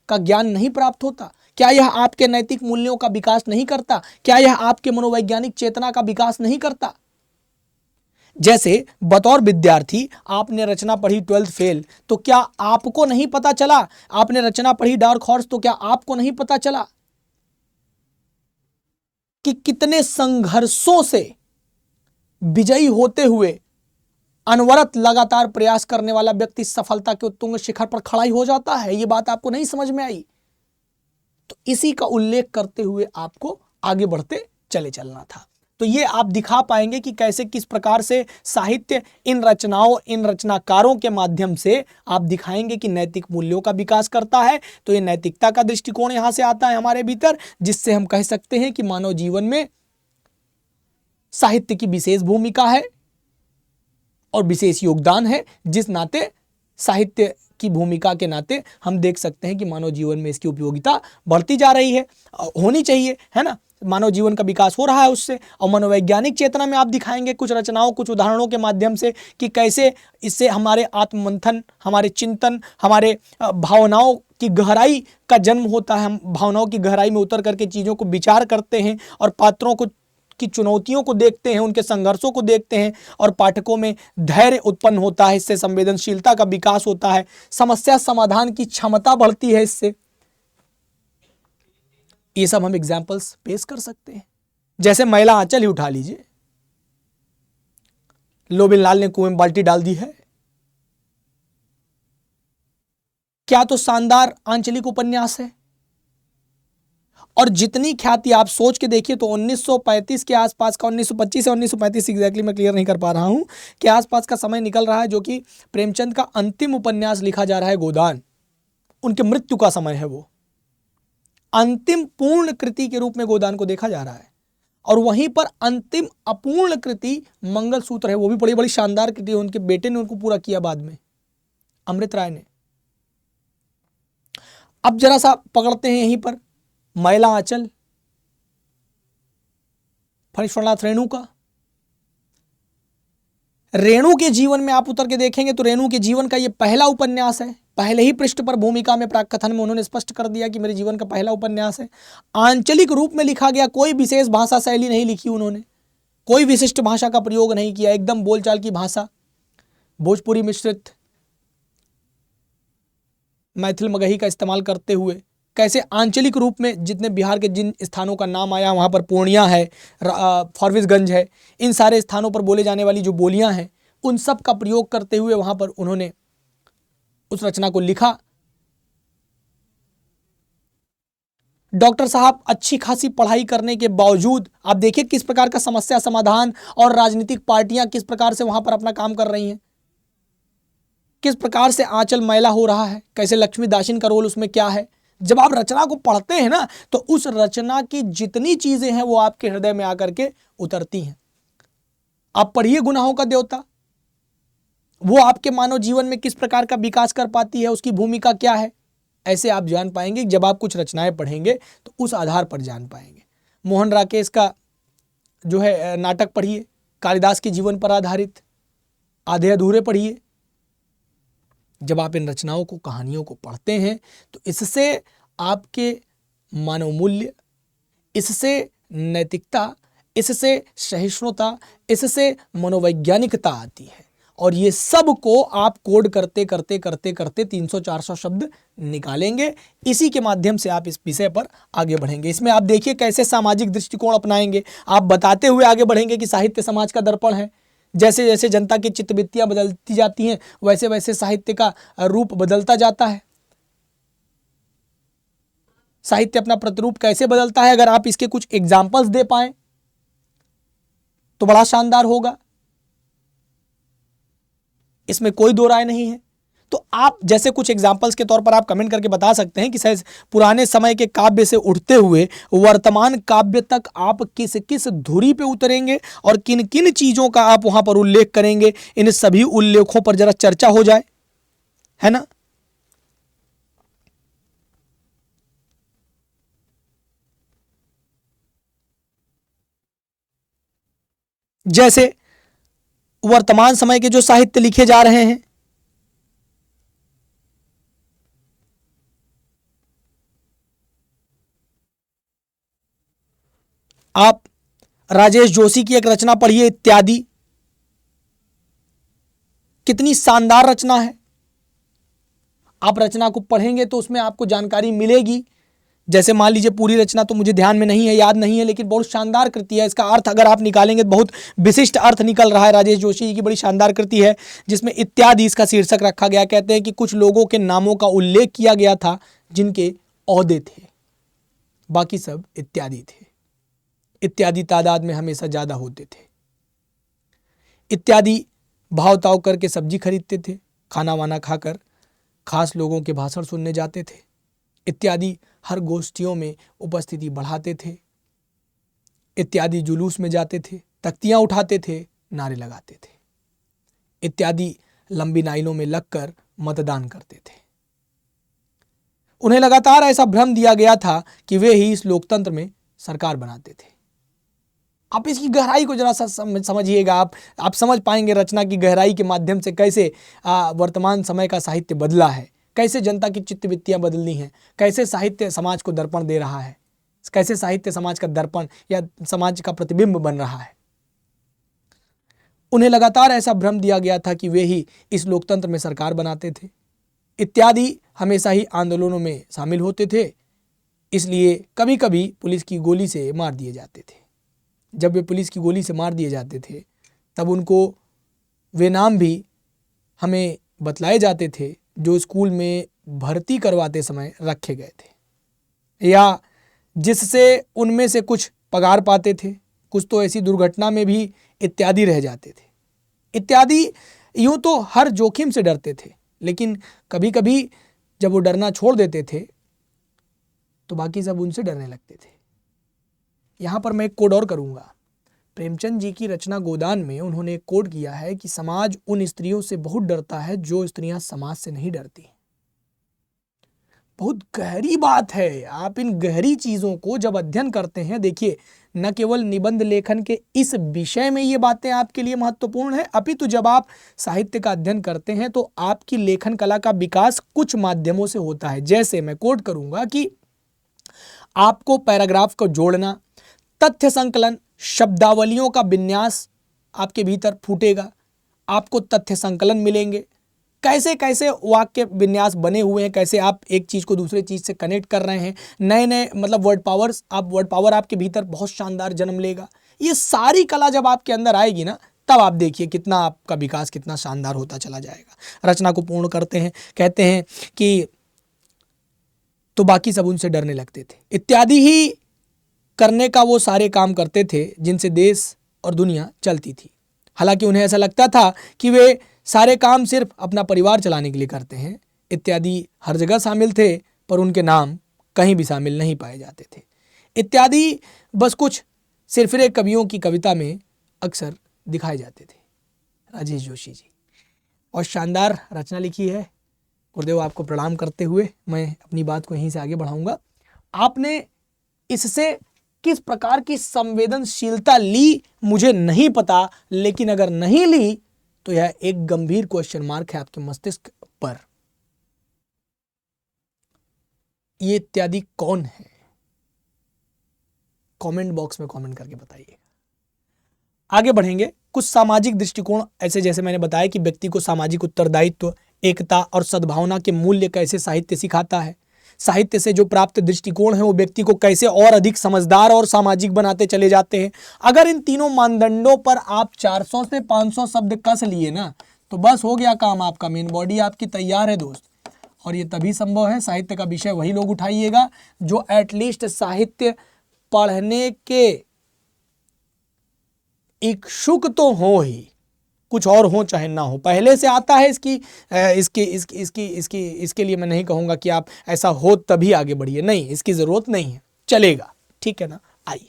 का ज्ञान नहीं प्राप्त होता? क्या यह आपके नैतिक मूल्यों का विकास नहीं करता? क्या यह आपके मनोवैज्ञानिक चेतना का विकास नहीं करता? जैसे बतौर विद्यार्थी आपने रचना पढ़ी 12th फेल, तो क्या आपको नहीं पता चला? आपने रचना पढ़ी डार्क हॉर्स, तो क्या आपको नहीं पता चला कि कितने संघर्षों से विजयी होते हुए अनवरत लगातार प्रयास करने वाला व्यक्ति सफलता के उत्तुंग शिखर पर खड़ा ही हो जाता है? ये बात आपको नहीं समझ में आई? तो इसी का उल्लेख करते हुए आपको आगे बढ़ते चले चलना था। तो ये आप दिखा पाएंगे कि कैसे, किस प्रकार से साहित्य इन रचनाओं, इन रचनाकारों के माध्यम से आप दिखाएंगे कि नैतिक मूल्यों का विकास करता है। तो ये नैतिकता का दृष्टिकोण यहां से आता है हमारे भीतर, जिससे हम कह सकते हैं कि मानव जीवन में साहित्य की विशेष भूमिका है और विशेष योगदान है। जिस नाते साहित्य की भूमिका के नाते हम देख सकते हैं कि मानव जीवन में इसकी उपयोगिता बढ़ती जा रही है, होनी चाहिए, है ना। मानव जीवन का विकास हो रहा है उससे। और मनोवैज्ञानिक चेतना में आप दिखाएंगे कुछ रचनाओं, कुछ उदाहरणों के माध्यम से कि कैसे इससे हमारे आत्ममंथन, हमारे चिंतन, हमारे भावनाओं की गहराई का जन्म होता है। हम भावनाओं की गहराई में उतर करके चीज़ों को विचार करते हैं और पात्रों को की चुनौतियों को देखते हैं, उनके संघर्षों को देखते हैं और पाठकों में धैर्य उत्पन्न होता है। इससे संवेदनशीलता का विकास होता है, समस्या समाधान की क्षमता बढ़ती है इससे। ये सब हम एग्जाम्पल्स पेश कर सकते हैं। जैसे मैला आंचल ही उठा लीजिए, लोबिन लाल ने कुएं में बाल्टी डाल दी है। क्या तो शानदार आंचलिक उपन्यास है। और जितनी ख्याति आप सोच के देखिए तो 1935 के आसपास का, 1925 से 1935 एग्जैक्टली मैं क्लियर नहीं कर पा रहा हूं, के आसपास का समय निकल रहा है, जो कि प्रेमचंद का अंतिम उपन्यास लिखा जा रहा है, गोदान। उनके मृत्यु का समय है, वो अंतिम पूर्ण कृति के रूप में गोदान को देखा जा रहा है। और वहीं पर अंतिम अपूर्ण कृति मंगलसूत्र है, वो भी बड़ी बड़ी शानदार कृति है। उनके बेटे ने उनको पूरा किया बाद में, अमृत राय ने। अब जरा सा पकड़ते हैं यहीं पर मैला आंचल, फणीश्वरनाथ रेणु का। रेणु के जीवन में आप उतर के देखेंगे तो रेणु के जीवन का यह पहला उपन्यास है। पहले ही पृष्ठ पर भूमिका में, प्राक कथन में उन्होंने स्पष्ट कर दिया कि मेरे जीवन का पहला उपन्यास है। आंचलिक रूप में लिखा गया, कोई विशेष भाषा शैली नहीं लिखी उन्होंने, कोई विशिष्ट भाषा का प्रयोग नहीं किया, एकदम बोलचाल की भाषा, भोजपुरी मिश्रित मैथिल मगही का इस्तेमाल करते हुए कैसे आंचलिक रूप में जितने बिहार के जिन स्थानों का नाम आया, वहाँ पर पूर्णिया है, फारबिसगंज है, इन सारे स्थानों पर बोले जाने वाली जो बोलियां हैं, उन सब का प्रयोग करते हुए वहाँ पर उन्होंने उस रचना को लिखा। डॉक्टर साहब अच्छी खासी पढ़ाई करने के बावजूद आप देखिए किस प्रकार का समस्या समाधान और राजनीतिक पार्टियां किस प्रकार से वहां पर अपना काम कर रही हैं, किस प्रकार से आंचल मैला हो रहा है, कैसे लक्ष्मी दाशिन का रोल उसमें क्या है। जब आप रचना को पढ़ते हैं ना तो उस रचना की जितनी चीजें हैं वो आपके हृदय में आकर के उतरती हैं। आप पढ़िए गुनाहों का देवता, वो आपके मानव जीवन में किस प्रकार का विकास कर पाती है, उसकी भूमिका क्या है, ऐसे आप जान पाएंगे। जब आप कुछ रचनाएं पढ़ेंगे तो उस आधार पर जान पाएंगे। मोहन राकेश का जो है नाटक पढ़िए, कालिदास के जीवन पर आधारित आधे अधूरे पढ़िए। जब आप इन रचनाओं को कहानियों को पढ़ते हैं तो इससे आपके मानव मूल्य, इससे नैतिकता, इससे सहिष्णुता, इससे मनोवैज्ञानिकता आती है। और ये सब को आप कोड करते करते करते करते 300-400 शब्द निकालेंगे। इसी के माध्यम से आप इस विषय पर आगे बढ़ेंगे। इसमें आप देखिए कैसे सामाजिक दृष्टिकोण अपनाएंगे। आप बताते हुए आगे बढ़ेंगे कि साहित्य समाज का दर्पण है। जैसे जैसे जनता की चित्तवृत्तियां बदलती जाती हैं वैसे वैसे साहित्य का रूप बदलता जाता है। साहित्य अपना प्रतिरूप कैसे बदलता है, अगर आप इसके कुछ एग्जाम्पल्स दे पाएं तो बड़ा शानदार होगा। इसमें कोई दो राय नहीं है। तो आप जैसे कुछ एग्जाम्पल्स के तौर पर आप कमेंट करके बता सकते हैं कि शायद पुराने समय के काव्य से उठते हुए वर्तमान काव्य तक आप किस किस धुरी पे उतरेंगे और किन किन चीजों का आप वहां पर उल्लेख करेंगे। इन सभी उल्लेखों पर जरा चर्चा हो जाए, है ना। जैसे वर्तमान समय के जो साहित्य लिखे जा रहे हैं, आप राजेश जोशी की एक रचना पढ़िए इत्यादि, कितनी शानदार रचना है। आप रचना को पढ़ेंगे तो उसमें आपको जानकारी मिलेगी। जैसे मान लीजिए पूरी रचना तो मुझे ध्यान में नहीं है, याद नहीं है, लेकिन बहुत शानदार कृति है। इसका अर्थ अगर आप निकालेंगे तो बहुत विशिष्ट अर्थ निकल रहा है। राजेश जोशी जी की बड़ी शानदार कृति है जिसमें इत्यादि इसका शीर्षक रखा गया। कहते हैं कि कुछ लोगों के नामों का उल्लेख किया गया था जिनके ओहदे थे, बाकी सब इत्यादि थे। इत्यादि तादाद में हमेशा ज्यादा होते थे। इत्यादि भाव ताव करके सब्जी खरीदते थे, खाना वाना खाकर खास लोगों के भाषण सुनने जाते थे। इत्यादि हर गोष्ठियों में उपस्थिति बढ़ाते थे। इत्यादि जुलूस में जाते थे, तख्तियां उठाते थे, नारे लगाते थे। इत्यादि लंबी लाइनों में लगकर मतदान करते थे। उन्हें लगातार ऐसा भ्रम दिया गया था कि वे ही इस लोकतंत्र में सरकार बनाते थे। आप इसकी गहराई को जरा सा समझिएगा। आप समझ पाएंगे रचना की गहराई के माध्यम से कैसे वर्तमान समय का साहित्य बदला है, कैसे जनता की चित्तवृत्तियां बदलनी हैं, कैसे साहित्य समाज को दर्पण दे रहा है, कैसे साहित्य समाज का दर्पण या समाज का प्रतिबिंब बन रहा है। उन्हें लगातार ऐसा भ्रम दिया गया था कि वे ही इस लोकतंत्र में सरकार बनाते थे। इत्यादि हमेशा ही आंदोलनों में शामिल होते थे, इसलिए कभी कभी पुलिस की गोली से मार दिए जाते थे। जब वे पुलिस की गोली से मार दिए जाते थे तब उनको वे नाम भी हमें बतलाए जाते थे जो स्कूल में भर्ती करवाते समय रखे गए थे, या जिससे उनमें से कुछ पगार पाते थे, कुछ तो ऐसी दुर्घटना में भी इत्यादि रह जाते थे। इत्यादि यूं तो हर जोखिम से डरते थे, लेकिन कभी कभी जब वो डरना छोड़ देते थे तो बाकी सब उनसे डरने लगते थे। यहाँ पर मैं एक कोड और करूँगा। प्रेमचंद जी की रचना गोदान में उन्होंने एक कोड किया है कि समाज उन स्त्रियों से बहुत डरता है जो स्त्रियां समाज से नहीं डरती। बहुत गहरी बात है। आप इन गहरी चीज़ों को जब अध्ययन करते हैं, देखिए न केवल निबंध लेखन के इस विषय में ये बातें आपके लिए महत्वपूर्ण है, अपितु जब आप साहित्य का अध्ययन करते हैं तो आपकी लेखन कला का विकास कुछ माध्यमों से होता है। जैसे मैं कोड करूँगा कि आपको पैराग्राफ को जोड़ना, तथ्य संकलन, शब्दावलियों का विन्यास आपके भीतर फूटेगा, आपको तथ्य संकलन मिलेंगे, कैसे कैसे वाक्य विन्यास बने हुए हैं, कैसे आप एक चीज़ को दूसरे चीज़ से कनेक्ट कर रहे हैं, नए नए मतलब वर्ड पावर आपके भीतर बहुत शानदार जन्म लेगा। ये सारी कला जब आपके अंदर आएगी ना, तब आप देखिए कितना आपका विकास कितना शानदार होता चला जाएगा। रचना को पूर्ण करते हैं, कहते हैं कि तो बाकी सब उनसे डरने लगते थे। इत्यादि ही करने का वो सारे काम करते थे जिनसे देश और दुनिया चलती थी। हालांकि उन्हें ऐसा लगता था कि वे सारे काम सिर्फ अपना परिवार चलाने के लिए करते हैं। इत्यादि हर जगह शामिल थे, पर उनके नाम कहीं भी शामिल नहीं पाए जाते थे। इत्यादि बस कुछ सिरफिरे कवियों की कविता में अक्सर दिखाए जाते थे। राजेश जोशी जी, और शानदार रचना लिखी है। गुरुदेव आपको प्रणाम करते हुए मैं अपनी बात को यहीं से आगे बढ़ाऊंगा। आपने इससे किस प्रकार की संवेदनशीलता ली मुझे नहीं पता, लेकिन अगर नहीं ली तो यह एक गंभीर क्वेश्चन मार्क है आपके मस्तिष्क पर। ये इत्यादि कौन है? कमेंट बॉक्स में कमेंट करके बताइए। आगे बढ़ेंगे। कुछ सामाजिक दृष्टिकोण ऐसे, जैसे मैंने बताया कि व्यक्ति को सामाजिक उत्तरदायित्व, एकता और सद्भावना के मूल्य कैसे साहित्य सिखाता है। साहित्य से जो प्राप्त दृष्टिकोण है वो व्यक्ति को कैसे और अधिक समझदार और सामाजिक बनाते चले जाते हैं। अगर इन तीनों मानदंडों पर आप 400 से 500 शब्द कस लिए ना, तो बस हो गया काम आपका। मेन बॉडी आपकी तैयार है दोस्त। और ये तभी संभव है, साहित्य का विषय वही लोग उठाइएगा जो एटलीस्ट साहित्य पढ़ने के इच्छुक तो हो ही, कुछ और हो चाहे ना हो, पहले से आता है। इसके लिए मैं नहीं कहूंगा कि आप ऐसा हो तभी आगे बढ़िए, नहीं, इसकी जरूरत नहीं है, चलेगा, ठीक है ना। आइए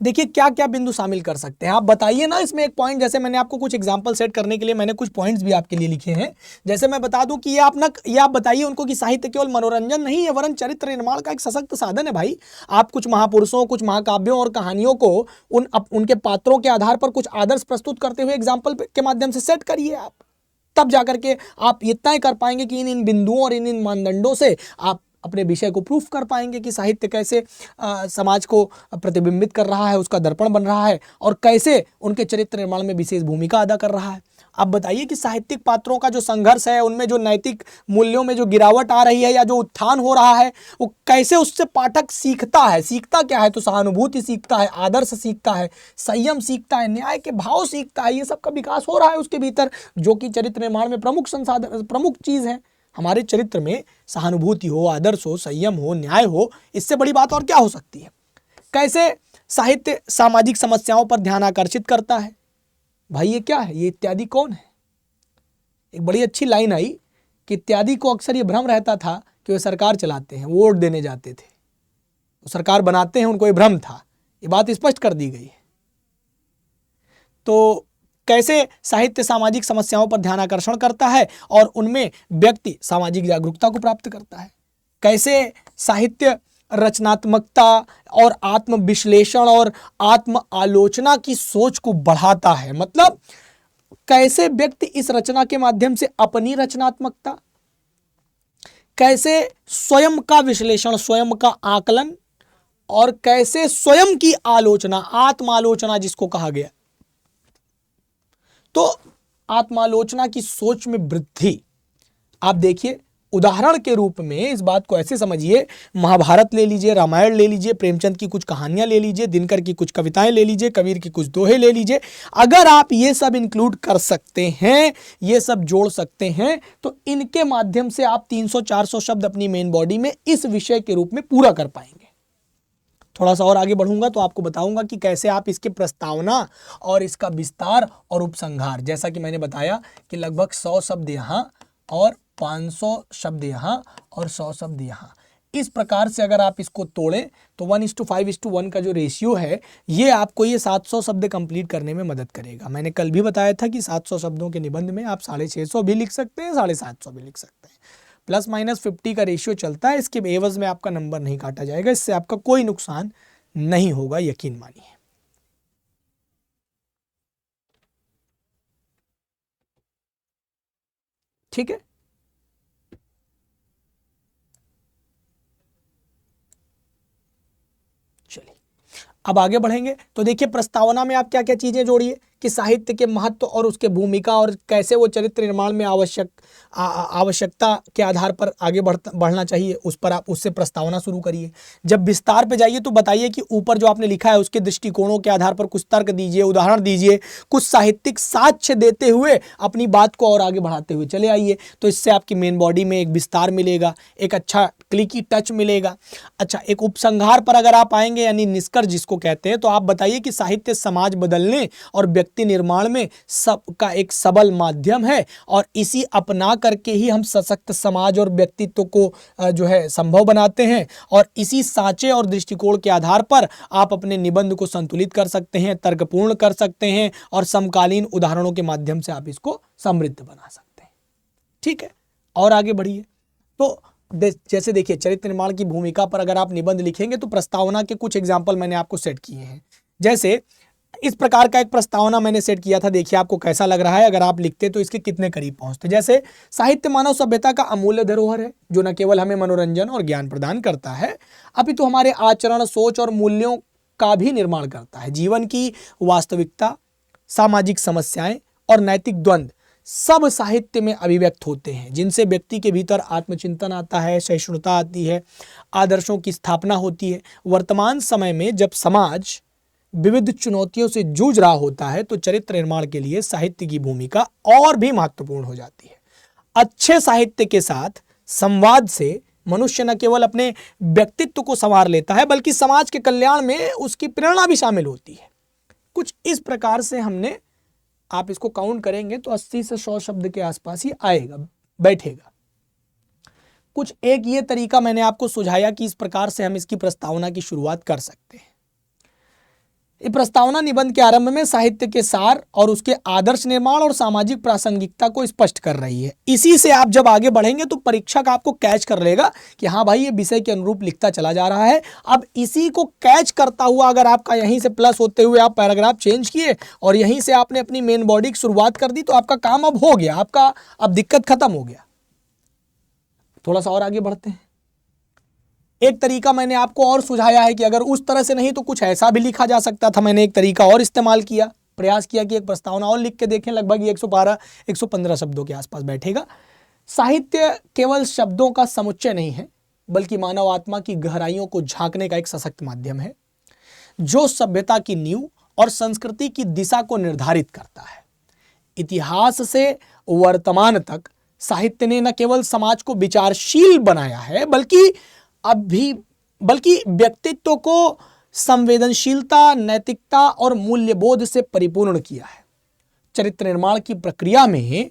देखिए क्या क्या बिंदु शामिल कर सकते हैं आप, बताइए ना इसमें एक पॉइंट। जैसे मैंने आपको कुछ एग्जांपल सेट करने के लिए मैंने कुछ पॉइंट्स भी आपके लिए लिखे हैं। जैसे मैं बता दूं कि ये आप बताइए उनको कि साहित्य केवल मनोरंजन नहीं है, वरन चरित्र निर्माण का एक सशक्त साधन है भाई। आप कुछ महापुरुषों, कुछ महाकाव्यों और कहानियों को उनके पात्रों के आधार पर कुछ आदर्श प्रस्तुत करते हुए एग्जाम्पल के माध्यम से सेट करिए आप, तब जाकर के आप इतना ही कर पाएंगे कि इन बिंदुओं और इन मानदंडों से आप अपने विषय को प्रूफ कर पाएंगे कि साहित्य कैसे समाज को प्रतिबिंबित कर रहा है, उसका दर्पण बन रहा है, और कैसे उनके चरित्र निर्माण में विशेष भूमिका अदा कर रहा है। आप बताइए कि साहित्यिक पात्रों का जो संघर्ष है, उनमें जो नैतिक मूल्यों में जो गिरावट आ रही है या जो उत्थान हो रहा है, वो कैसे उससे पाठक सीखता है। सीखता क्या है? तो सहानुभूति सीखता है, आदर्श सीखता है, संयम सीखता है, न्याय के भाव सीखता है। ये सब का विकास हो रहा है उसके भीतर, जो कि चरित्र निर्माण में प्रमुख संसाधन, प्रमुख चीज है। हमारे चरित्र में सहानुभूति हो, आदर्श हो, संयम हो, न्याय हो, इससे बड़ी बात और क्या हो सकती है। कैसे साहित्य सामाजिक समस्याओं पर ध्यान आकर्षित करता है। भाई ये क्या है? ये इत्यादि कौन है? एक बड़ी अच्छी लाइन आई कि इत्यादि को अक्सर ये भ्रम रहता था कि वे सरकार चलाते हैं, वोट देने जाते थे, वो सरकार बनाते हैं, उनको ये भ्रम था। ये बात स्पष्ट कर दी गई है। तो कैसे साहित्य सामाजिक समस्याओं पर ध्यान आकर्षण करता है और उनमें व्यक्ति सामाजिक जागरूकता को प्राप्त करता है। कैसे साहित्य रचनात्मकता और आत्मविश्लेषण और आत्म आलोचना की सोच को बढ़ाता है। मतलब कैसे व्यक्ति इस रचना के माध्यम से अपनी रचनात्मकता, कैसे स्वयं का विश्लेषण, स्वयं का आकलन, और कैसे स्वयं की आलोचना, आत्मालोचना जिसको कहा गया, तो आत्मालोचना की सोच में वृद्धि। आप देखिए उदाहरण के रूप में इस बात को ऐसे समझिए, महाभारत ले लीजिए, रामायण ले लीजिए, प्रेमचंद की कुछ कहानियां ले लीजिए, दिनकर की कुछ कविताएं ले लीजिए, कबीर की कुछ दोहे ले लीजिए। अगर आप ये सब इंक्लूड कर सकते हैं, ये सब जोड़ सकते हैं, तो इनके माध्यम से आप 300-400 शब्द अपनी मेन बॉडी में इस विषय के रूप में पूरा कर पाएंगे। थोड़ा सा और आगे बढ़ूंगा तो आपको बताऊंगा कि कैसे आप इसके प्रस्तावना और इसका विस्तार और उपसंहार, जैसा कि मैंने बताया कि लगभग 100 शब्द यहाँ और 500 शब्द यहाँ और 100 शब्द यहाँ, इस प्रकार से अगर आप इसको तोड़ें तो 1:5:1 का जो रेशियो है, ये आपको ये 700 शब्द कंप्लीट करने में मदद करेगा। मैंने कल भी बताया था कि 700 शब्दों के निबंध में आप 650 भी लिख सकते हैं, 750 भी लिख सकते हैं। +-50 का रेशियो चलता है, इसके एवज में आपका नंबर नहीं काटा जाएगा, इससे आपका कोई नुकसान नहीं होगा, यकीन मानिए। ठीक है, चलिए अब आगे बढ़ेंगे। तो देखिए प्रस्तावना में आप क्या क्या चीजें जोड़िए कि साहित्य के महत्व और उसके भूमिका और कैसे वो चरित्र निर्माण में आवश्यकता के आधार पर आगे बढ़ना चाहिए, उस पर आप उससे प्रस्तावना शुरू करिए। जब विस्तार पे जाइए तो बताइए कि ऊपर जो आपने लिखा है उसके दृष्टिकोणों के आधार पर कुछ तर्क दीजिए, उदाहरण दीजिए, कुछ साहित्यिक साक्ष्य देते हुए अपनी बात को और आगे बढ़ाते हुए चले आइए। तो इससे आपकी मेन बॉडी में एक विस्तार मिलेगा, एक अच्छा क्लिकी टच मिलेगा। अच्छा, एक उपसंहार पर अगर आप आएंगे यानी निष्कर्ष जिसको कहते हैं, तो आप बताइए कि साहित्य समाज बदलने और व्यक्ति निर्माण में सबका एक सबल माध्यम है और इसी अपना करके ही हम सशक्त समाज और व्यक्तित्व को जो है संभव बनाते हैं। और इसी साँचे और दृष्टिकोण के आधार पर आप अपने निबंध को संतुलित कर सकते हैं, तर्कपूर्ण कर सकते हैं और समकालीन उदाहरणों के माध्यम से आप इसको समृद्ध बना सकते हैं। ठीक है, और आगे बढ़िए। तो जैसे देखिए, चरित्र निर्माण की भूमिका पर अगर आप निबंध लिखेंगे तो प्रस्तावना के कुछ एग्जाम्पल मैंने आपको सेट किए हैं। जैसे इस प्रकार का एक प्रस्तावना मैंने सेट किया था, देखिए आपको कैसा लग रहा है, अगर आप लिखते तो इसके कितने करीब पहुंचते। जैसे साहित्य मानव सभ्यता का अमूल्य धरोहर है जो न केवल हमें मनोरंजन और ज्ञान प्रदान करता है अपितु हमारे आचरण, सोच और मूल्यों का भी निर्माण करता है। जीवन की वास्तविकता, सामाजिक समस्याएं और नैतिक द्वंद्व सब साहित्य में अभिव्यक्त होते हैं, जिनसे व्यक्ति के भीतर आत्मचिंतन आता है, सहिष्णुता आती है, आदर्शों की स्थापना होती है। वर्तमान समय में जब समाज विविध चुनौतियों से जूझ रहा होता है तो चरित्र निर्माण के लिए साहित्य की भूमिका और भी महत्वपूर्ण हो जाती है। अच्छे साहित्य के साथ संवाद से मनुष्य न केवल अपने व्यक्तित्व को संवार लेता है बल्कि समाज के कल्याण में उसकी प्रेरणा भी शामिल होती है। कुछ इस प्रकार से हमने, आप इसको काउंट करेंगे तो 80 से 100 शब्द के आसपास ही आएगा, बैठेगा। कुछ एक ये तरीका मैंने आपको सुझाया कि इस प्रकार से हम इसकी प्रस्तावना की शुरुआत कर सकते हैं। ये प्रस्तावना निबंध के आरंभ में साहित्य के सार और उसके आदर्श निर्माण और सामाजिक प्रासंगिकता को स्पष्ट कर रही है। इसी से आप जब आगे बढ़ेंगे तो परीक्षक आपको कैच कर लेगा कि हाँ भाई, ये विषय के अनुरूप लिखता चला जा रहा है। अब इसी को कैच करता हुआ अगर आपका यहीं से प्लस होते हुए आप पैराग्राफ चेंज किए और यहीं से आपने अपनी मेन बॉडी की शुरुआत कर दी तो आपका काम अब हो गया, आपका अब दिक्कत खत्म हो गया। थोड़ा सा और आगे बढ़ते हैं। एक तरीका मैंने आपको और सुझाया है कि अगर उस तरह से नहीं तो कुछ ऐसा भी लिखा जा सकता था। मैंने एक तरीका और इस्तेमाल किया, प्रयास किया कि एक प्रस्तावना और लिख के देखें, लगभग 112-115 शब्दों के आसपास बैठेगा। साहित्य केवल शब्दों का समुच्चय नहीं है बल्कि मानव आत्मा की गहराइयों को झांकने का एक सशक्त माध्यम है जो सभ्यता की नींव और संस्कृति की दिशा को निर्धारित करता है। इतिहास से वर्तमान तक साहित्य ने न केवल समाज को विचारशील बनाया है बल्कि व्यक्तित्व को संवेदनशीलता, नैतिकता और मूल्यबोध से परिपूर्ण किया है। चरित्र निर्माण की प्रक्रिया में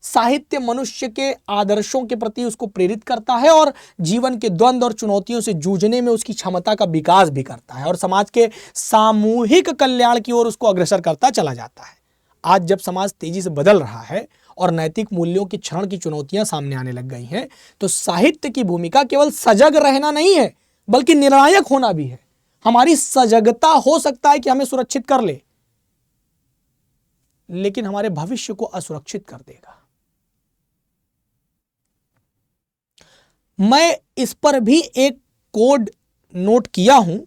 साहित्य मनुष्य के आदर्शों के प्रति उसको प्रेरित करता है और जीवन के द्वंद्व और चुनौतियों से जूझने में उसकी क्षमता का विकास भी करता है और समाज के सामूहिक कल्याण की ओर उसको अग्रसर करता चला जाता है। आज जब समाज तेजी से बदल रहा है और नैतिक मूल्यों की क्षरण की चुनौतियां सामने आने लग गई हैं, तो साहित्य की भूमिका केवल सजग रहना नहीं है बल्कि निर्णायक होना भी है। हमारी सजगता हो सकता है कि हमें सुरक्षित कर ले, लेकिन हमारे भविष्य को असुरक्षित कर देगा। मैं इस पर भी एक कोड नोट किया हूं,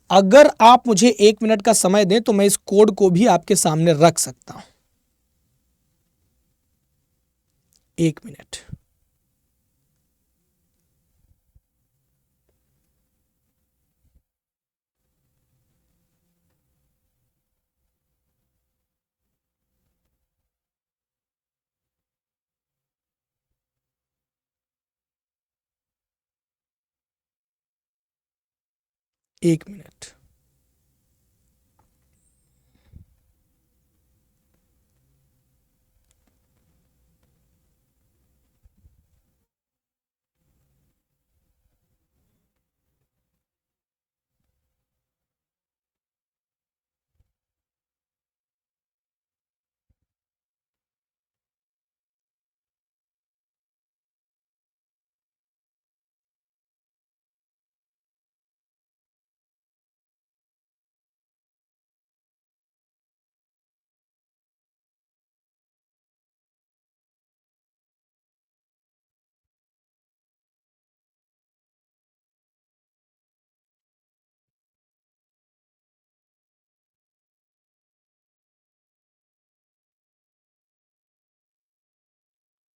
अगर आप मुझे 1 मिनट का समय दें तो मैं इस कोड को भी आपके सामने रख सकता हूं। 1 मिनट। एक मिनट।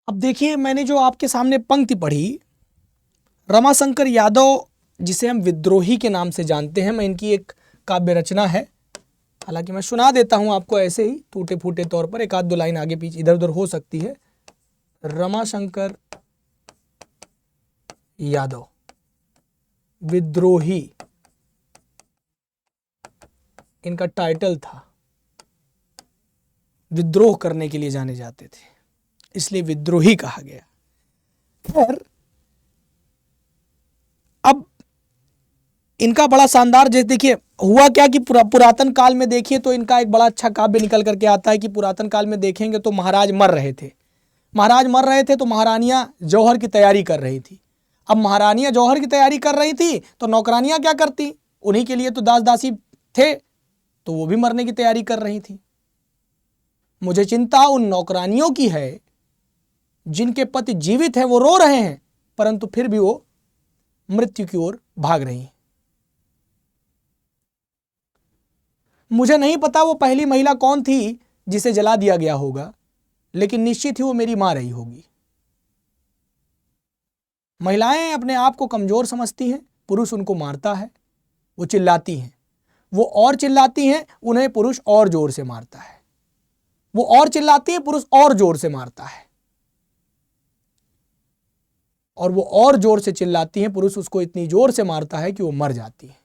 अब देखिए, मैंने जो आपके सामने पंक्ति पढ़ी, रमाशंकर यादव जिसे हम विद्रोही के नाम से जानते हैं, मैं इनकी एक काव्य रचना है, हालांकि मैं सुना देता हूं आपको ऐसे ही टूटे फूटे तौर पर, एक आध दो लाइन आगे पीछे इधर उधर हो सकती है। रमाशंकर यादव विद्रोही इनका टाइटल था। विद्रोह करने के लिए जाने जाते थे, इसलिए विद्रोही कहा गया। खैर, अब इनका बड़ा शानदार, जैसे देखिए हुआ क्या कि पुरातन काल में देखिए तो इनका एक बड़ा अच्छा काव्य निकल करके आता है कि पुरातन काल में देखेंगे तो महाराज मर रहे थे। महाराज मर रहे थे तो महारानियां जौहर की तैयारी कर रही थी। अब महारानियां जौहर की तैयारी कर रही थी तो नौकरानियां क्या करती, उन्हीं के लिए तो दास दासी थे, तो वो भी मरने की तैयारी कर रही थी। मुझे चिंता उन नौकरानियों की है जिनके पति जीवित हैं, वो रो रहे हैं, परंतु फिर भी वो मृत्यु की ओर भाग रही हैं। मुझे नहीं पता वो पहली महिला कौन थी जिसे जला दिया गया होगा, लेकिन निश्चित ही वो मेरी मां रही होगी। महिलाएं अपने आप को कमजोर समझती हैं, पुरुष उनको मारता है, वो चिल्लाती हैं, वो और चिल्लाती हैं, उन्हें पुरुष और जोर से मारता है, वो और चिल्लाती है, पुरुष और जोर से मारता है, और वो और जोर से चिल्लाती हैं, पुरुष उसको इतनी जोर से मारता है कि वो मर जाती है।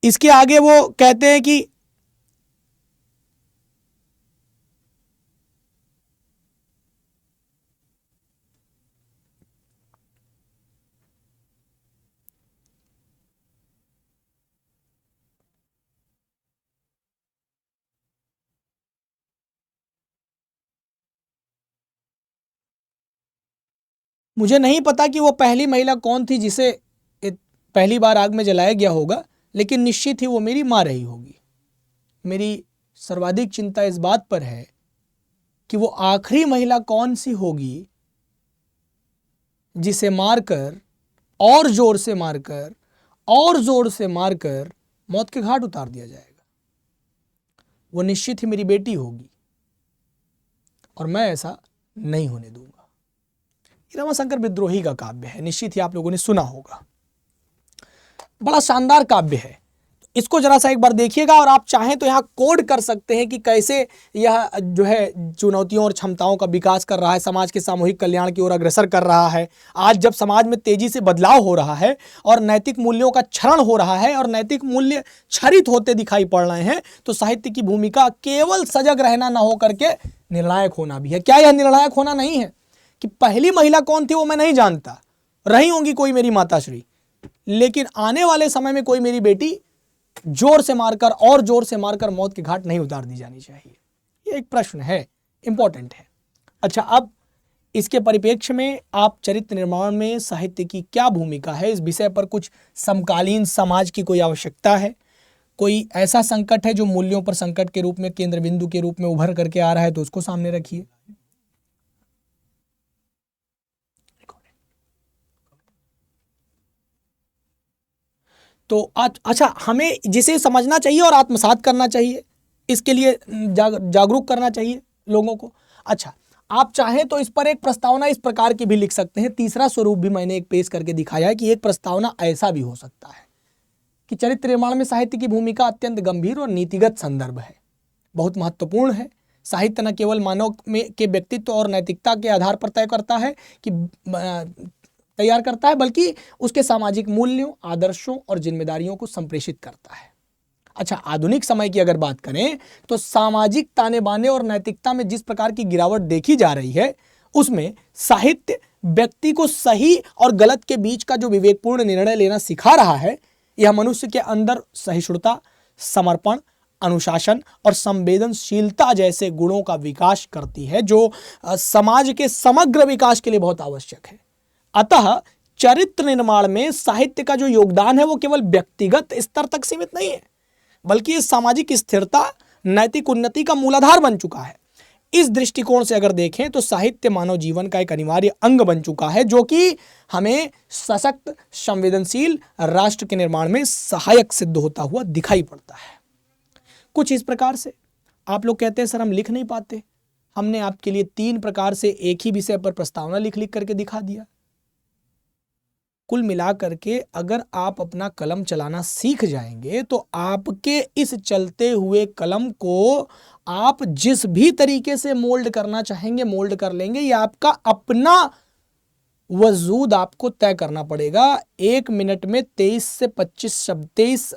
इसके आगे वो कहते हैं कि मुझे नहीं पता कि वो पहली महिला कौन थी जिसे पहली बार आग में जलाया गया होगा, लेकिन निश्चित ही वो मेरी मां रही होगी। मेरी सर्वाधिक चिंता इस बात पर है कि वो आखिरी महिला कौन सी होगी जिसे मारकर और जोर से मारकर और जोर से मारकर मौत के घाट उतार दिया जाएगा। वो निश्चित ही मेरी बेटी होगी और मैं ऐसा नहीं होने दूंगा। रमाशंकर विद्रोही का काव्य है, निश्चित ही आप लोगों ने सुना होगा, बड़ा शानदार काव्य है। इसको जरा सा एक बार देखिएगा और आप चाहें तो यहाँ कोड कर सकते हैं कि कैसे यह जो है चुनौतियों और क्षमताओं का विकास कर रहा है, समाज के सामूहिक कल्याण की ओर अग्रसर कर रहा है। आज जब समाज में तेजी से बदलाव हो रहा है और नैतिक मूल्यों का क्षरण हो रहा है और नैतिक मूल्य क्षरित होते दिखाई पड़ रहे हैं, तो साहित्य की भूमिका केवल सजग रहना न हो करके निर्णायक होना भी है। क्या यह निर्णायक होना नहीं है कि पहली महिला कौन थी वो मैं नहीं जानता, रही होंगी कोई मेरी माताश्री, लेकिन आने वाले समय में कोई मेरी बेटी जोर से मारकर और जोर से मारकर मौत के घाट नहीं उतार दी जानी चाहिए। ये एक प्रश्न है, इंपॉर्टेंट है। अच्छा, अब इसके परिप्रेक्ष्य में आप चरित्र निर्माण में साहित्य की क्या भूमिका है, इस विषय पर कुछ समकालीन समाज की कोई आवश्यकता है, कोई ऐसा संकट है जो मूल्यों पर संकट के रूप में केंद्र बिंदु के रूप में उभर करके आ रहा है, तो उसको सामने रखिए। तो अच्छा, हमें जिसे समझना चाहिए और आत्मसात करना चाहिए, इसके लिए जागरूक करना चाहिए लोगों को। अच्छा, आप चाहें तो इस पर एक प्रस्तावना इस प्रकार की भी लिख सकते हैं। तीसरा स्वरूप भी मैंने एक पेश करके दिखाया है कि एक प्रस्तावना ऐसा भी हो सकता है कि चरित्र निर्माण में साहित्य की भूमिका अत्यंत गंभीर और नीतिगत संदर्भ है, बहुत महत्वपूर्ण है। साहित्य न केवल मानव में के व्यक्तित्व और नैतिकता के आधार पर तय करता है कि तैयार करता है, बल्कि उसके सामाजिक मूल्यों, आदर्शों और जिम्मेदारियों को संप्रेषित करता है। अच्छा, आधुनिक समय की अगर बात करें तो सामाजिक ताने बाने और नैतिकता में जिस प्रकार की गिरावट देखी जा रही है, उसमें साहित्य व्यक्ति को सही और गलत के बीच का जो विवेकपूर्ण निर्णय लेना सिखा रहा है, यह मनुष्य के अंदर सहिष्णुता, समर्पण, अनुशासन और संवेदनशीलता जैसे गुणों का विकास करती है, जो समाज के समग्र विकास के लिए बहुत आवश्यक है। अतः चरित्र निर्माण में साहित्य का जो योगदान है वो केवल व्यक्तिगत स्तर तक सीमित नहीं है, बल्कि ये सामाजिक स्थिरता, नैतिक उन्नति का मूलाधार बन चुका है। इस दृष्टिकोण से अगर देखें तो साहित्य मानव जीवन का एक अनिवार्य अंग बन चुका है, जो कि हमें सशक्त, संवेदनशील राष्ट्र के निर्माण में सहायक सिद्ध होता हुआ दिखाई पड़ता है। कुछ इस प्रकार से आप लोग कहते हैं सर हम लिख नहीं पाते। हमने आपके लिए 3 प्रकार से एक ही विषय पर प्रस्तावना लिख लिख करके दिखा दिया। कुल मिला करके अगर आप अपना कलम चलाना सीख जाएंगे तो आपके इस चलते हुए कलम को आप जिस भी तरीके से मोल्ड करना चाहेंगे मोल्ड कर लेंगे। ये आपका अपना वजूद आपको तय करना पड़ेगा। 1 मिनट में 23 से 25 शब्द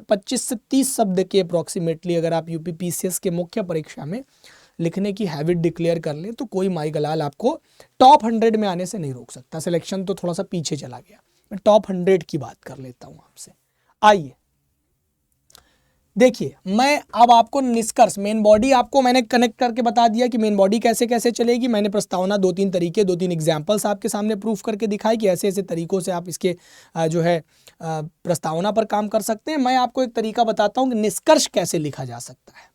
25 से 30 शब्द के अप्रोक्सीमेटली अगर आप यूपीपीसीएस के मुख्य परीक्षा में लिखने की हैबिट डिक्लेयर कर लें तो कोई माई गलाल आपको टॉप 100 में आने से नहीं रोक सकता। सिलेक्शन तो थोड़ा सा पीछे चला गया, मैं टॉप 100 की बात कर लेता हूं आपसे। आइए देखिए, मैं अब आपको निष्कर्ष, मेन बॉडी आपको मैंने कनेक्ट करके बता दिया कि मेन बॉडी कैसे कैसे चलेगी। मैंने प्रस्तावना 2-3 तरीके 2-3 एग्जाम्पल्स आपके सामने प्रूफ करके दिखाई कि ऐसे ऐसे तरीकों से आप इसके जो है प्रस्तावना पर काम कर सकते हैं। मैं आपको एक तरीका बताता हूं कि निष्कर्ष कैसे लिखा जा सकता है।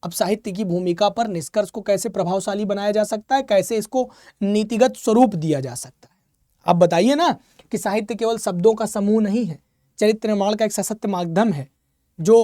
अब साहित्य की भूमिका पर निष्कर्ष को कैसे प्रभावशाली बनाया जा सकता है, कैसे इसको नीतिगत स्वरूप दिया जा सकता है। अब बताइए ना कि साहित्य केवल शब्दों का समूह नहीं है, चरित्र निर्माण का एक सशक्त माध्यम है जो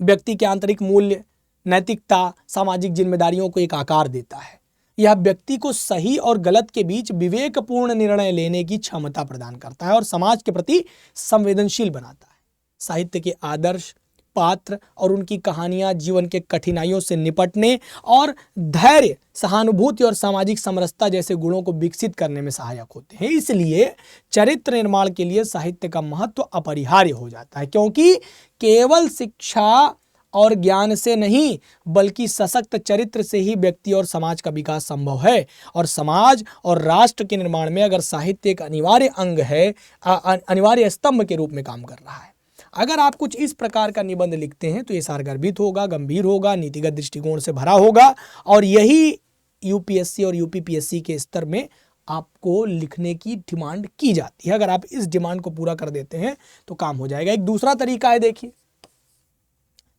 व्यक्ति के आंतरिक मूल्य, नैतिकता, सामाजिक जिम्मेदारियों को एक आकार देता है। यह व्यक्ति को सही और गलत के बीच विवेकपूर्ण निर्णय लेने की क्षमता प्रदान करता है और समाज के प्रति संवेदनशील बनाता है। साहित्य के आदर्श, पात्र और उनकी कहानियां जीवन के कठिनाइयों से निपटने और धैर्य, सहानुभूति और सामाजिक समरसता जैसे गुणों को विकसित करने में सहायक होते हैं। इसलिए चरित्र निर्माण के लिए साहित्य का महत्व अपरिहार्य हो जाता है, क्योंकि केवल शिक्षा और ज्ञान से नहीं बल्कि सशक्त चरित्र से ही व्यक्ति और समाज का विकास संभव है। और समाज और राष्ट्र के निर्माण में अगर साहित्य एक अनिवार्य अंग है, अनिवार्य स्तंभ के रूप में काम कर रहा है। अगर आप कुछ इस प्रकार का निबंध लिखते हैं तो ये सारगर्भित होगा, गंभीर होगा, नीतिगत दृष्टिकोण से भरा होगा और यही यूपीएससी और यूपीपीएससी के स्तर में आपको लिखने की डिमांड की जाती है। अगर आप इस डिमांड को पूरा कर देते हैं तो काम हो जाएगा। एक दूसरा तरीका है, देखिए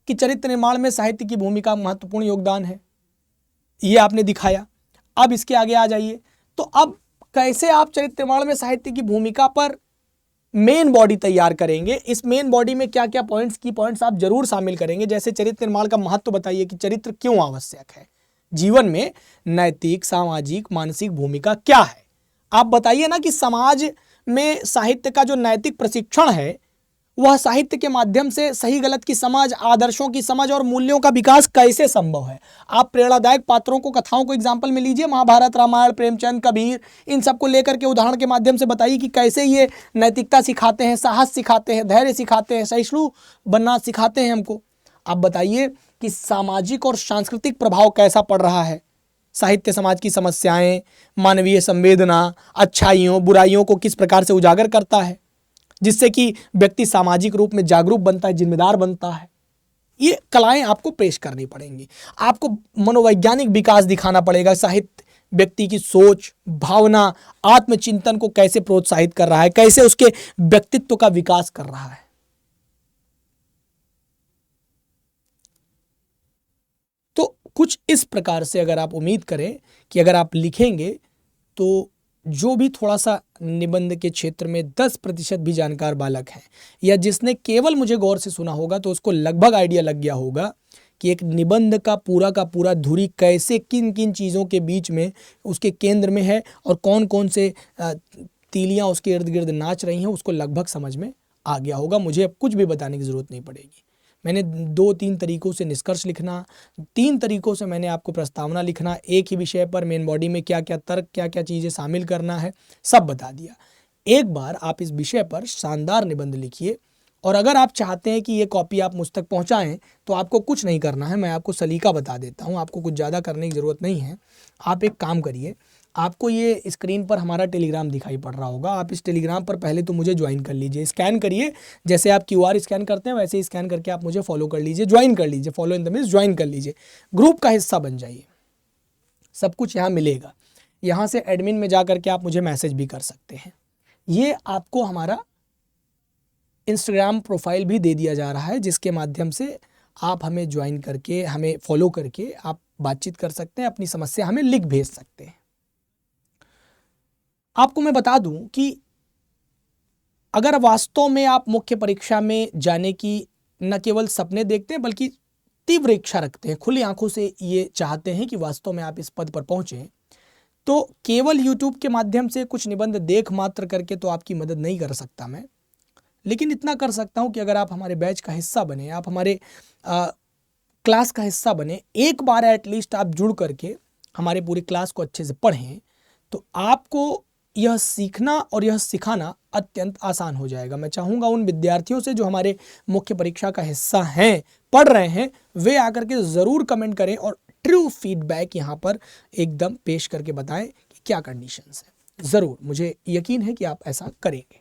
कि चरित्र निर्माण में साहित्य की भूमिका महत्वपूर्ण योगदान है, ये आपने दिखाया। अब इसके आगे आ जाइए, तो अब कैसे आप चरित्र निर्माण में साहित्य की भूमिका पर मेन बॉडी तैयार करेंगे। इस मेन बॉडी में क्या क्या पॉइंट्स, की पॉइंट्स आप जरूर शामिल करेंगे। जैसे चरित्र निर्माण का महत्व बताइए कि चरित्र क्यों आवश्यक है, जीवन में नैतिक, सामाजिक, मानसिक भूमिका क्या है। आप बताइए ना कि समाज में साहित्य का जो नैतिक प्रशिक्षण है वह साहित्य के माध्यम से सही गलत की समझ, आदर्शों की समझ और मूल्यों का विकास कैसे संभव है। आप प्रेरणादायक पात्रों को, कथाओं को एग्जाम्पल में लीजिए, महाभारत, रामायण, प्रेमचंद, कबीर, इन सबको लेकर के उदाहरण के माध्यम से बताइए कि कैसे ये नैतिकता सिखाते हैं, साहस सिखाते हैं, धैर्य सिखाते हैं, सहिष्णु बनना सिखाते हैं हमको। आप बताइए कि सामाजिक और सांस्कृतिक प्रभाव कैसा पड़ रहा है। साहित्य समाज की समस्याएं, मानवीय संवेदना, अच्छाइयों बुराइयों को किस प्रकार से उजागर करता है, जिससे कि व्यक्ति सामाजिक रूप में जागरूक बनता है, जिम्मेदार बनता है। ये कलाएं आपको पेश करनी पड़ेंगी। आपको मनोवैज्ञानिक विकास दिखाना पड़ेगा। साहित्य व्यक्ति की सोच, भावना, आत्मचिंतन को कैसे प्रोत्साहित कर रहा है, कैसे उसके व्यक्तित्व का विकास कर रहा है। तो कुछ इस प्रकार से अगर आप उम्मीद करें कि अगर आप लिखेंगे तो जो भी थोड़ा सा निबंध के क्षेत्र में 10% भी जानकार बालक हैं या जिसने केवल मुझे गौर से सुना होगा तो उसको लगभग आइडिया लग गया होगा कि एक निबंध का पूरा धुरी कैसे किन किन चीज़ों के बीच में उसके केंद्र में है और कौन कौन से तीलियां उसके इर्द गिर्द नाच रही हैं, उसको लगभग समझ में आ गया होगा। मुझे अब कुछ भी बताने की ज़रूरत नहीं पड़ेगी। मैंने 2-3 तरीकों से निष्कर्ष लिखना, 3 तरीकों से मैंने आपको प्रस्तावना लिखना, एक ही विषय पर मेन बॉडी में क्या क्या तर्क, क्या क्या चीज़ें शामिल करना है, सब बता दिया। एक बार आप इस विषय पर शानदार निबंध लिखिए और अगर आप चाहते हैं कि ये कॉपी आप मुझ तक पहुँचाएँ तो आपको कुछ नहीं करना है। मैं आपको सलीका बता देता हूँ, आपको कुछ ज़्यादा करने की ज़रूरत नहीं है। आप एक काम करिए, आपको ये स्क्रीन पर हमारा टेलीग्राम दिखाई पड़ रहा होगा। आप इस टेलीग्राम पर पहले तो मुझे ज्वाइन कर लीजिए, स्कैन करिए, जैसे आप QR स्कैन करते हैं वैसे ही स्कैन करके आप मुझे फॉलो कर लीजिए, ज्वाइन कर लीजिए। Follow in the means join कर लीजिए, ग्रुप का हिस्सा बन जाइए। सब कुछ यहाँ मिलेगा। यहाँ से एडमिन में जा करके आप मुझे मैसेज भी कर सकते हैं। ये आपको हमारा इंस्टाग्राम प्रोफाइल भी दे दिया जा रहा है, जिसके माध्यम से आप हमें ज्वाइन करके, हमें फॉलो करके आप बातचीत कर सकते हैं, अपनी समस्या हमें लिख भेज सकते हैं। आपको मैं बता दूं कि अगर वास्तव में आप मुख्य परीक्षा में जाने की न केवल सपने देखते हैं बल्कि तीव्र इच्छा रखते हैं, खुली आंखों से ये चाहते हैं कि वास्तव में आप इस पद पर पहुंचें, तो केवल यूट्यूब के माध्यम से कुछ निबंध देख मात्र करके तो आपकी मदद नहीं कर सकता मैं, लेकिन इतना कर सकता हूं कि अगर आप हमारे बैच का हिस्सा बने, आप हमारे क्लास का हिस्सा बने, एक बार एटलीस्ट आप जुड़ करके हमारे पूरी क्लास को अच्छे से पढ़ें, तो आपको यह सीखना और यह सिखाना अत्यंत आसान हो जाएगा। मैं चाहूँगा उन विद्यार्थियों से जो हमारे मुख्य परीक्षा का हिस्सा हैं, पढ़ रहे हैं, वे आकर के ज़रूर कमेंट करें और ट्रू फीडबैक यहाँ पर एकदम पेश करके बताएं कि क्या कंडीशंस हैं। ज़रूर, मुझे यकीन है कि आप ऐसा करेंगे।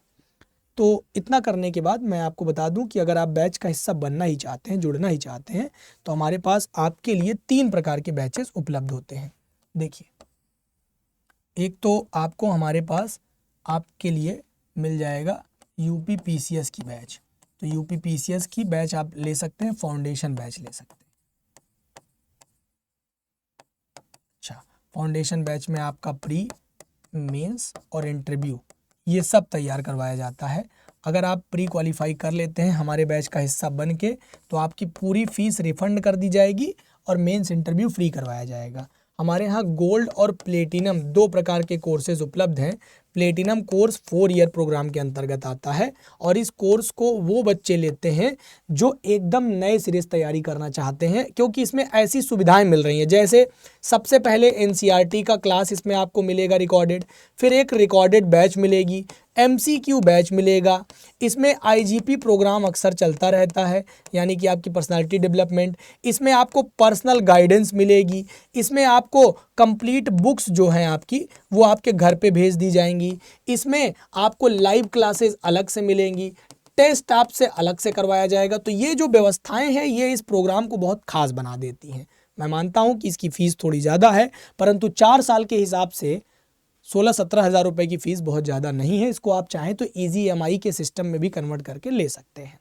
तो इतना करने के बाद मैं आपको बता दूं कि अगर आप बैच का हिस्सा बनना ही चाहते हैं, जुड़ना ही चाहते हैं, तो हमारे पास आपके लिए 3 प्रकार के बैचेस उपलब्ध होते हैं। देखिए, एक तो आपको हमारे पास आपके लिए मिल जाएगा यूपी पीसीएस की बैच। तो यूपी पीसीएस की बैच आप ले सकते हैं, फाउंडेशन बैच ले सकते हैं। अच्छा, फाउंडेशन बैच में आपका प्री, मेंस और इंटरव्यू ये सब तैयार करवाया जाता है। अगर आप प्री क्वालिफाई कर लेते हैं हमारे बैच का हिस्सा बन के, तो आपकी पूरी फीस रिफंड कर दी जाएगी और मेंस इंटरव्यू फ्री करवाया जाएगा। हमारे यहाँ गोल्ड और प्लेटिनम 2 प्रकार के कोर्सेज उपलब्ध हैं। प्लेटिनम कोर्स 4 ईयर प्रोग्राम के अंतर्गत आता है और इस कोर्स को वो बच्चे लेते हैं जो एकदम नए सिरे से तैयारी करना चाहते हैं, क्योंकि इसमें ऐसी सुविधाएं मिल रही हैं, जैसे सबसे पहले एनसीईआरटी का क्लास इसमें आपको मिलेगा रिकॉर्डेड, फिर एक रिकॉर्डेड बैच मिलेगी, एमसीक्यू बैच मिलेगा, इसमें आईजीपी प्रोग्राम अक्सर चलता रहता है, यानी कि आपकी पर्सनालिटी डेवलपमेंट, इसमें आपको पर्सनल गाइडेंस मिलेगी, इसमें आपको कंप्लीट बुक्स जो हैं आपकी वो आपके घर पे भेज दी जाएंगी, इसमें आपको लाइव क्लासेस अलग से मिलेंगी, टेस्ट आपसे अलग से करवाया जाएगा। तो ये जो व्यवस्थाएं हैं ये इस प्रोग्राम को बहुत खास बना देती हैं। मैं मानता हूं कि इसकी फ़ीस थोड़ी ज़्यादा है, परंतु 4 साल के हिसाब से 16-17 हज़ार रुपये की फ़ीस बहुत ज़्यादा नहीं है। इसको आप चाहें तो ईजी EMI के सिस्टम में भी कन्वर्ट करके ले सकते हैं।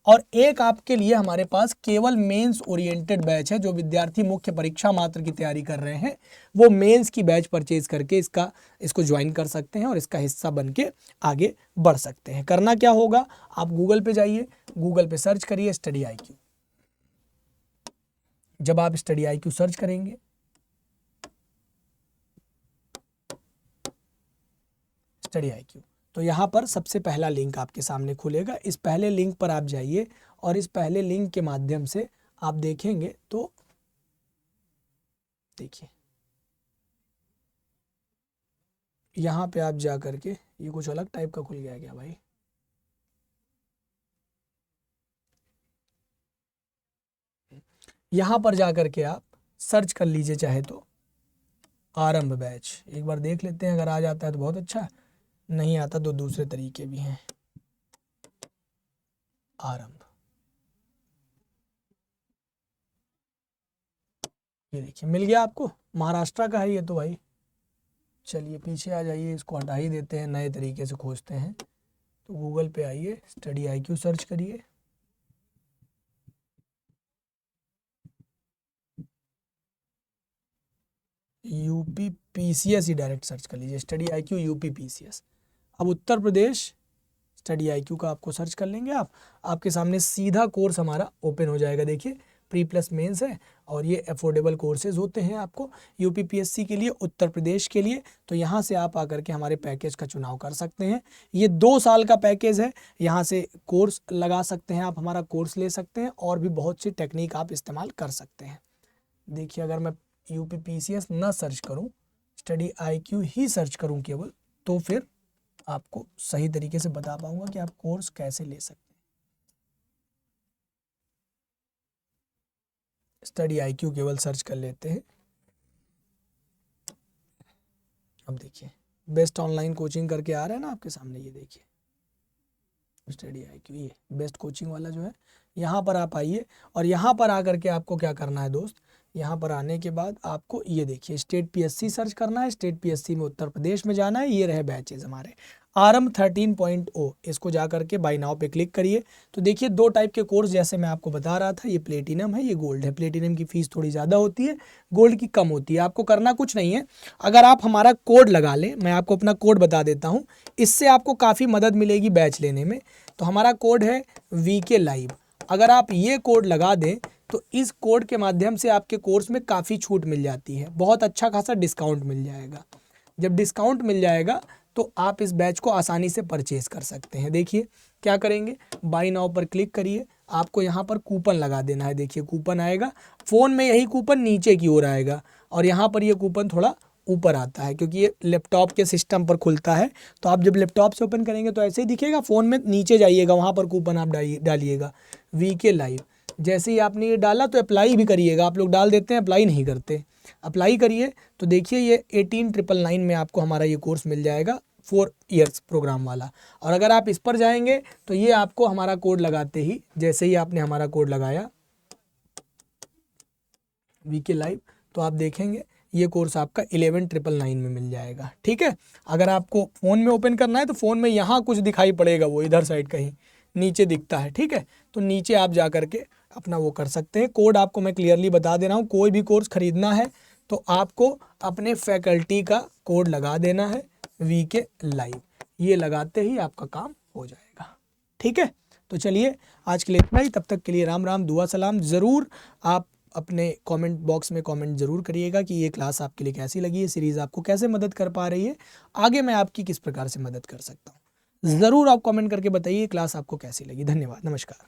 और एक आपके लिए हमारे पास केवल मेंस ओरिएंटेड बैच है। जो विद्यार्थी मुख्य परीक्षा मात्र की तैयारी कर रहे हैं वो मेंस की बैच परचेज करके इसको ज्वाइन कर सकते हैं और इसका हिस्सा बन के आगे बढ़ सकते हैं। करना क्या होगा, आप गूगल पे जाइए, गूगल पे सर्च करिए स्टडी IQ। जब आप स्टडी IQ सर्च करेंगे, स्टडी IQ, तो यहाँ पर सबसे पहला लिंक आपके सामने खुलेगा। इस पहले लिंक पर आप जाइए और इस पहले लिंक के माध्यम से आप देखेंगे तो देखिए यहाँ पे आप जा करके, ये कुछ अलग टाइप का खुल गया क्या भाई? यहाँ पर जा करके आप सर्च कर लीजिए चाहे तो आरंभ बैच। एक बार देख लेते हैं, अगर आ जाता है तो बहुत अच्छा, नहीं आता तो दूसरे तरीके भी हैं। आरंभ, ये देखिए मिल गया आपको, महाराष्ट्र का है ये तो भाई। चलिए पीछे आ जाइए, इसको हटा ही देते हैं, नए तरीके से खोजते हैं। तो गूगल पे आइए, स्टडी IQ सर्च करिए, यूपी PCS ही डायरेक्ट सर्च कर लीजिए, स्टडी IQ यूपी PCS। अब उत्तर प्रदेश स्टडी IQ का आपको सर्च कर लेंगे आप, आपके सामने सीधा कोर्स हमारा ओपन हो जाएगा। देखिए प्री प्लस मेंस है और ये अफोर्डेबल कोर्सेज होते हैं आपको यूपी PSC के लिए, उत्तर प्रदेश के लिए। तो यहाँ से आप आकर के हमारे पैकेज का चुनाव कर सकते हैं। ये 2 साल का पैकेज है, यहाँ से कोर्स लगा सकते हैं आप, हमारा कोर्स ले सकते हैं और भी बहुत सी टेक्निक आप इस्तेमाल कर सकते हैं। देखिए अगर मैं यूपी PCS ना सर्च करूँ, स्टडी IQ ही सर्च करूँ केवल, तो फिर आपको सही तरीके से बता पाऊंगा कि आप कोर्स कैसे ले सकते हैं। स्टडी IQ केवल सर्च कर लेते हैं। अब देखिए बेस्ट ऑनलाइन कोचिंग करके आ रहा है ना आपके सामने, ये देखिए स्टडी IQ, ये बेस्ट कोचिंग वाला जो है, यहाँ पर आप आइए और यहाँ पर आकर के आपको क्या करना है दोस्त, यहाँ पर आने के बाद आपको ये देखिए स्टेट PSC सर्च करना है। स्टेट PSC में उत्तर प्रदेश में जाना है। ये रहे बैचेज हमारे आरंभ 13.0, इसको जा करके बाय नाउ पे क्लिक करिए। तो देखिए 2 टाइप के कोर्स जैसे मैं आपको बता रहा था, ये प्लेटिनम है, ये गोल्ड है। प्लेटिनम की फ़ीस थोड़ी ज़्यादा होती है, गोल्ड की कम होती है। आपको करना कुछ नहीं है, अगर आप हमारा कोड लगा लें, मैं आपको अपना कोड बता देता हूँ, इससे आपको काफ़ी मदद मिलेगी बैच लेने में। तो हमारा कोड है VK Live। अगर आप ये कोड लगा दें तो इस कोड के माध्यम से आपके कोर्स में काफ़ी छूट मिल जाती है, बहुत अच्छा खासा डिस्काउंट मिल जाएगा। जब डिस्काउंट मिल जाएगा तो आप इस बैच को आसानी से परचेज़ कर सकते हैं। देखिए क्या करेंगे, बाय नाउ पर क्लिक करिए, आपको यहाँ पर कूपन लगा देना है। देखिए कूपन आएगा, फ़ोन में यही कूपन नीचे की ओर आएगा और यहाँ पर ये कूपन थोड़ा ऊपर आता है क्योंकि ये लैपटॉप के सिस्टम पर खुलता है। तो आप जब लैपटॉप से ओपन करेंगे तो ऐसे ही दिखेगा, फ़ोन में नीचे जाइएगा, वहाँ पर कूपन आप डालिएगा VK लाइव। जैसे ही आपने ये डाला तो अप्लाई भी करिएगा। आप लोग डाल देते हैं, अप्लाई नहीं करते, अप्लाई करिए। तो देखिए ये 18,999 में आपको हमारा ये कोर्स मिल जाएगा 4 इयर्स प्रोग्राम वाला। और अगर आप इस पर जाएंगे तो ये आपको हमारा कोड लगाते ही, जैसे ही आपने हमारा कोड लगाया VK लाइव, तो आप देखेंगे ये कोर्स आपका 11,999 में मिल जाएगा। ठीक है, अगर आपको फ़ोन में ओपन करना है तो फ़ोन में यहाँ कुछ दिखाई पड़ेगा, वो इधर साइड कहीं नीचे दिखता है। ठीक है, तो नीचे आप जा करके अपना वो कर सकते हैं। कोड आपको मैं क्लियरली बता दे रहा हूँ, कोई भी कोर्स ख़रीदना है तो आपको अपने फैकल्टी का कोड लगा देना है VK लाइव। ये लगाते ही आपका काम हो जाएगा। ठीक है, तो चलिए आज के लिए इतना ही। तब तक के लिए राम राम, दुआ सलाम। ज़रूर आप अपने कमेंट बॉक्स में कमेंट ज़रूर करिएगा कि ये क्लास आपके लिए कैसी लगी, ये सीरीज़ आपको कैसे मदद कर पा रही है, आगे मैं आपकी किस प्रकार से मदद कर सकता हूँ। ज़रूर आप कमेंट करके बताइए क्लास आपको कैसी लगी। धन्यवाद, नमस्कार।